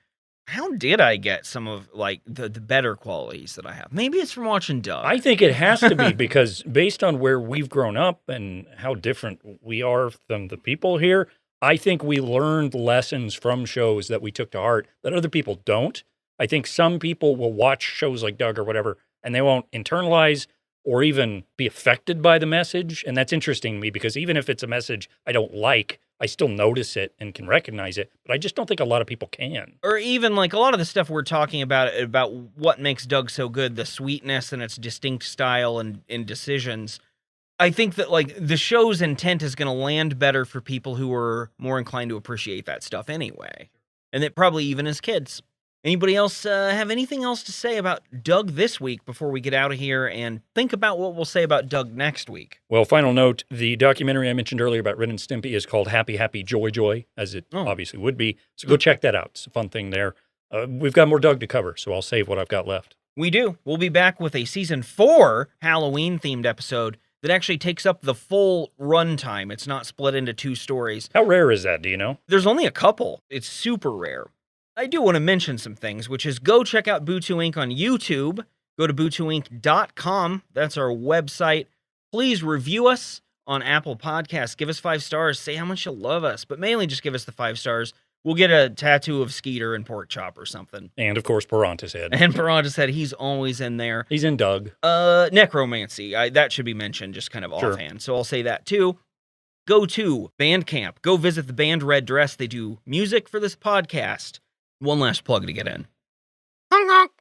how did I get some of like the better qualities that I have? Maybe it's from watching Doug. I think it has to be because based on where we've grown up and how different we are from the people here, I think we learned lessons from shows that we took to heart that other people don't. I think some people will watch shows like Doug or whatever, and they won't internalize or even be affected by the message. And that's interesting to me because even if it's a message I don't like, I still notice it and can recognize it. But I just don't think a lot of people can. Or even like a lot of the stuff we're talking about what makes Doug so good, the sweetness and its distinct style and decisions. I think that like the show's intent is going to land better for people who are more inclined to appreciate that stuff anyway. And that probably even as kids. Anybody else have anything else to say about Doug this week before we get out of here and think about what we'll say about Doug next week? Well, final note, the documentary I mentioned earlier about Ren and Stimpy is called Happy, Happy, Joy, Joy, as it obviously would be. So go check that out. It's a fun thing there. We've got more Doug to cover, so I'll save what I've got left. We do. We'll be back with a season 4 Halloween-themed episode that actually takes up the full runtime. It's not split into 2 stories. How rare is that, do you know? There's only a couple. It's super rare. I do want to mention some things, which is go check out Bootu Inc. on YouTube. Go to bootuinc.com. That's our website. Please review us on Apple Podcasts. Give us 5 stars. Say how much you love us, but mainly just give us the 5 stars. We'll get a tattoo of Skeeter and Porkchop or something. And, of course, Paranta's head. And Paranta's head. He's always in there. He's in Doug. Necromancy. That should be mentioned just kind of offhand. So I'll say that too. Go to Bandcamp. Go visit the band Red Dress. They do music for this podcast. One last plug to get in. Honk, honk.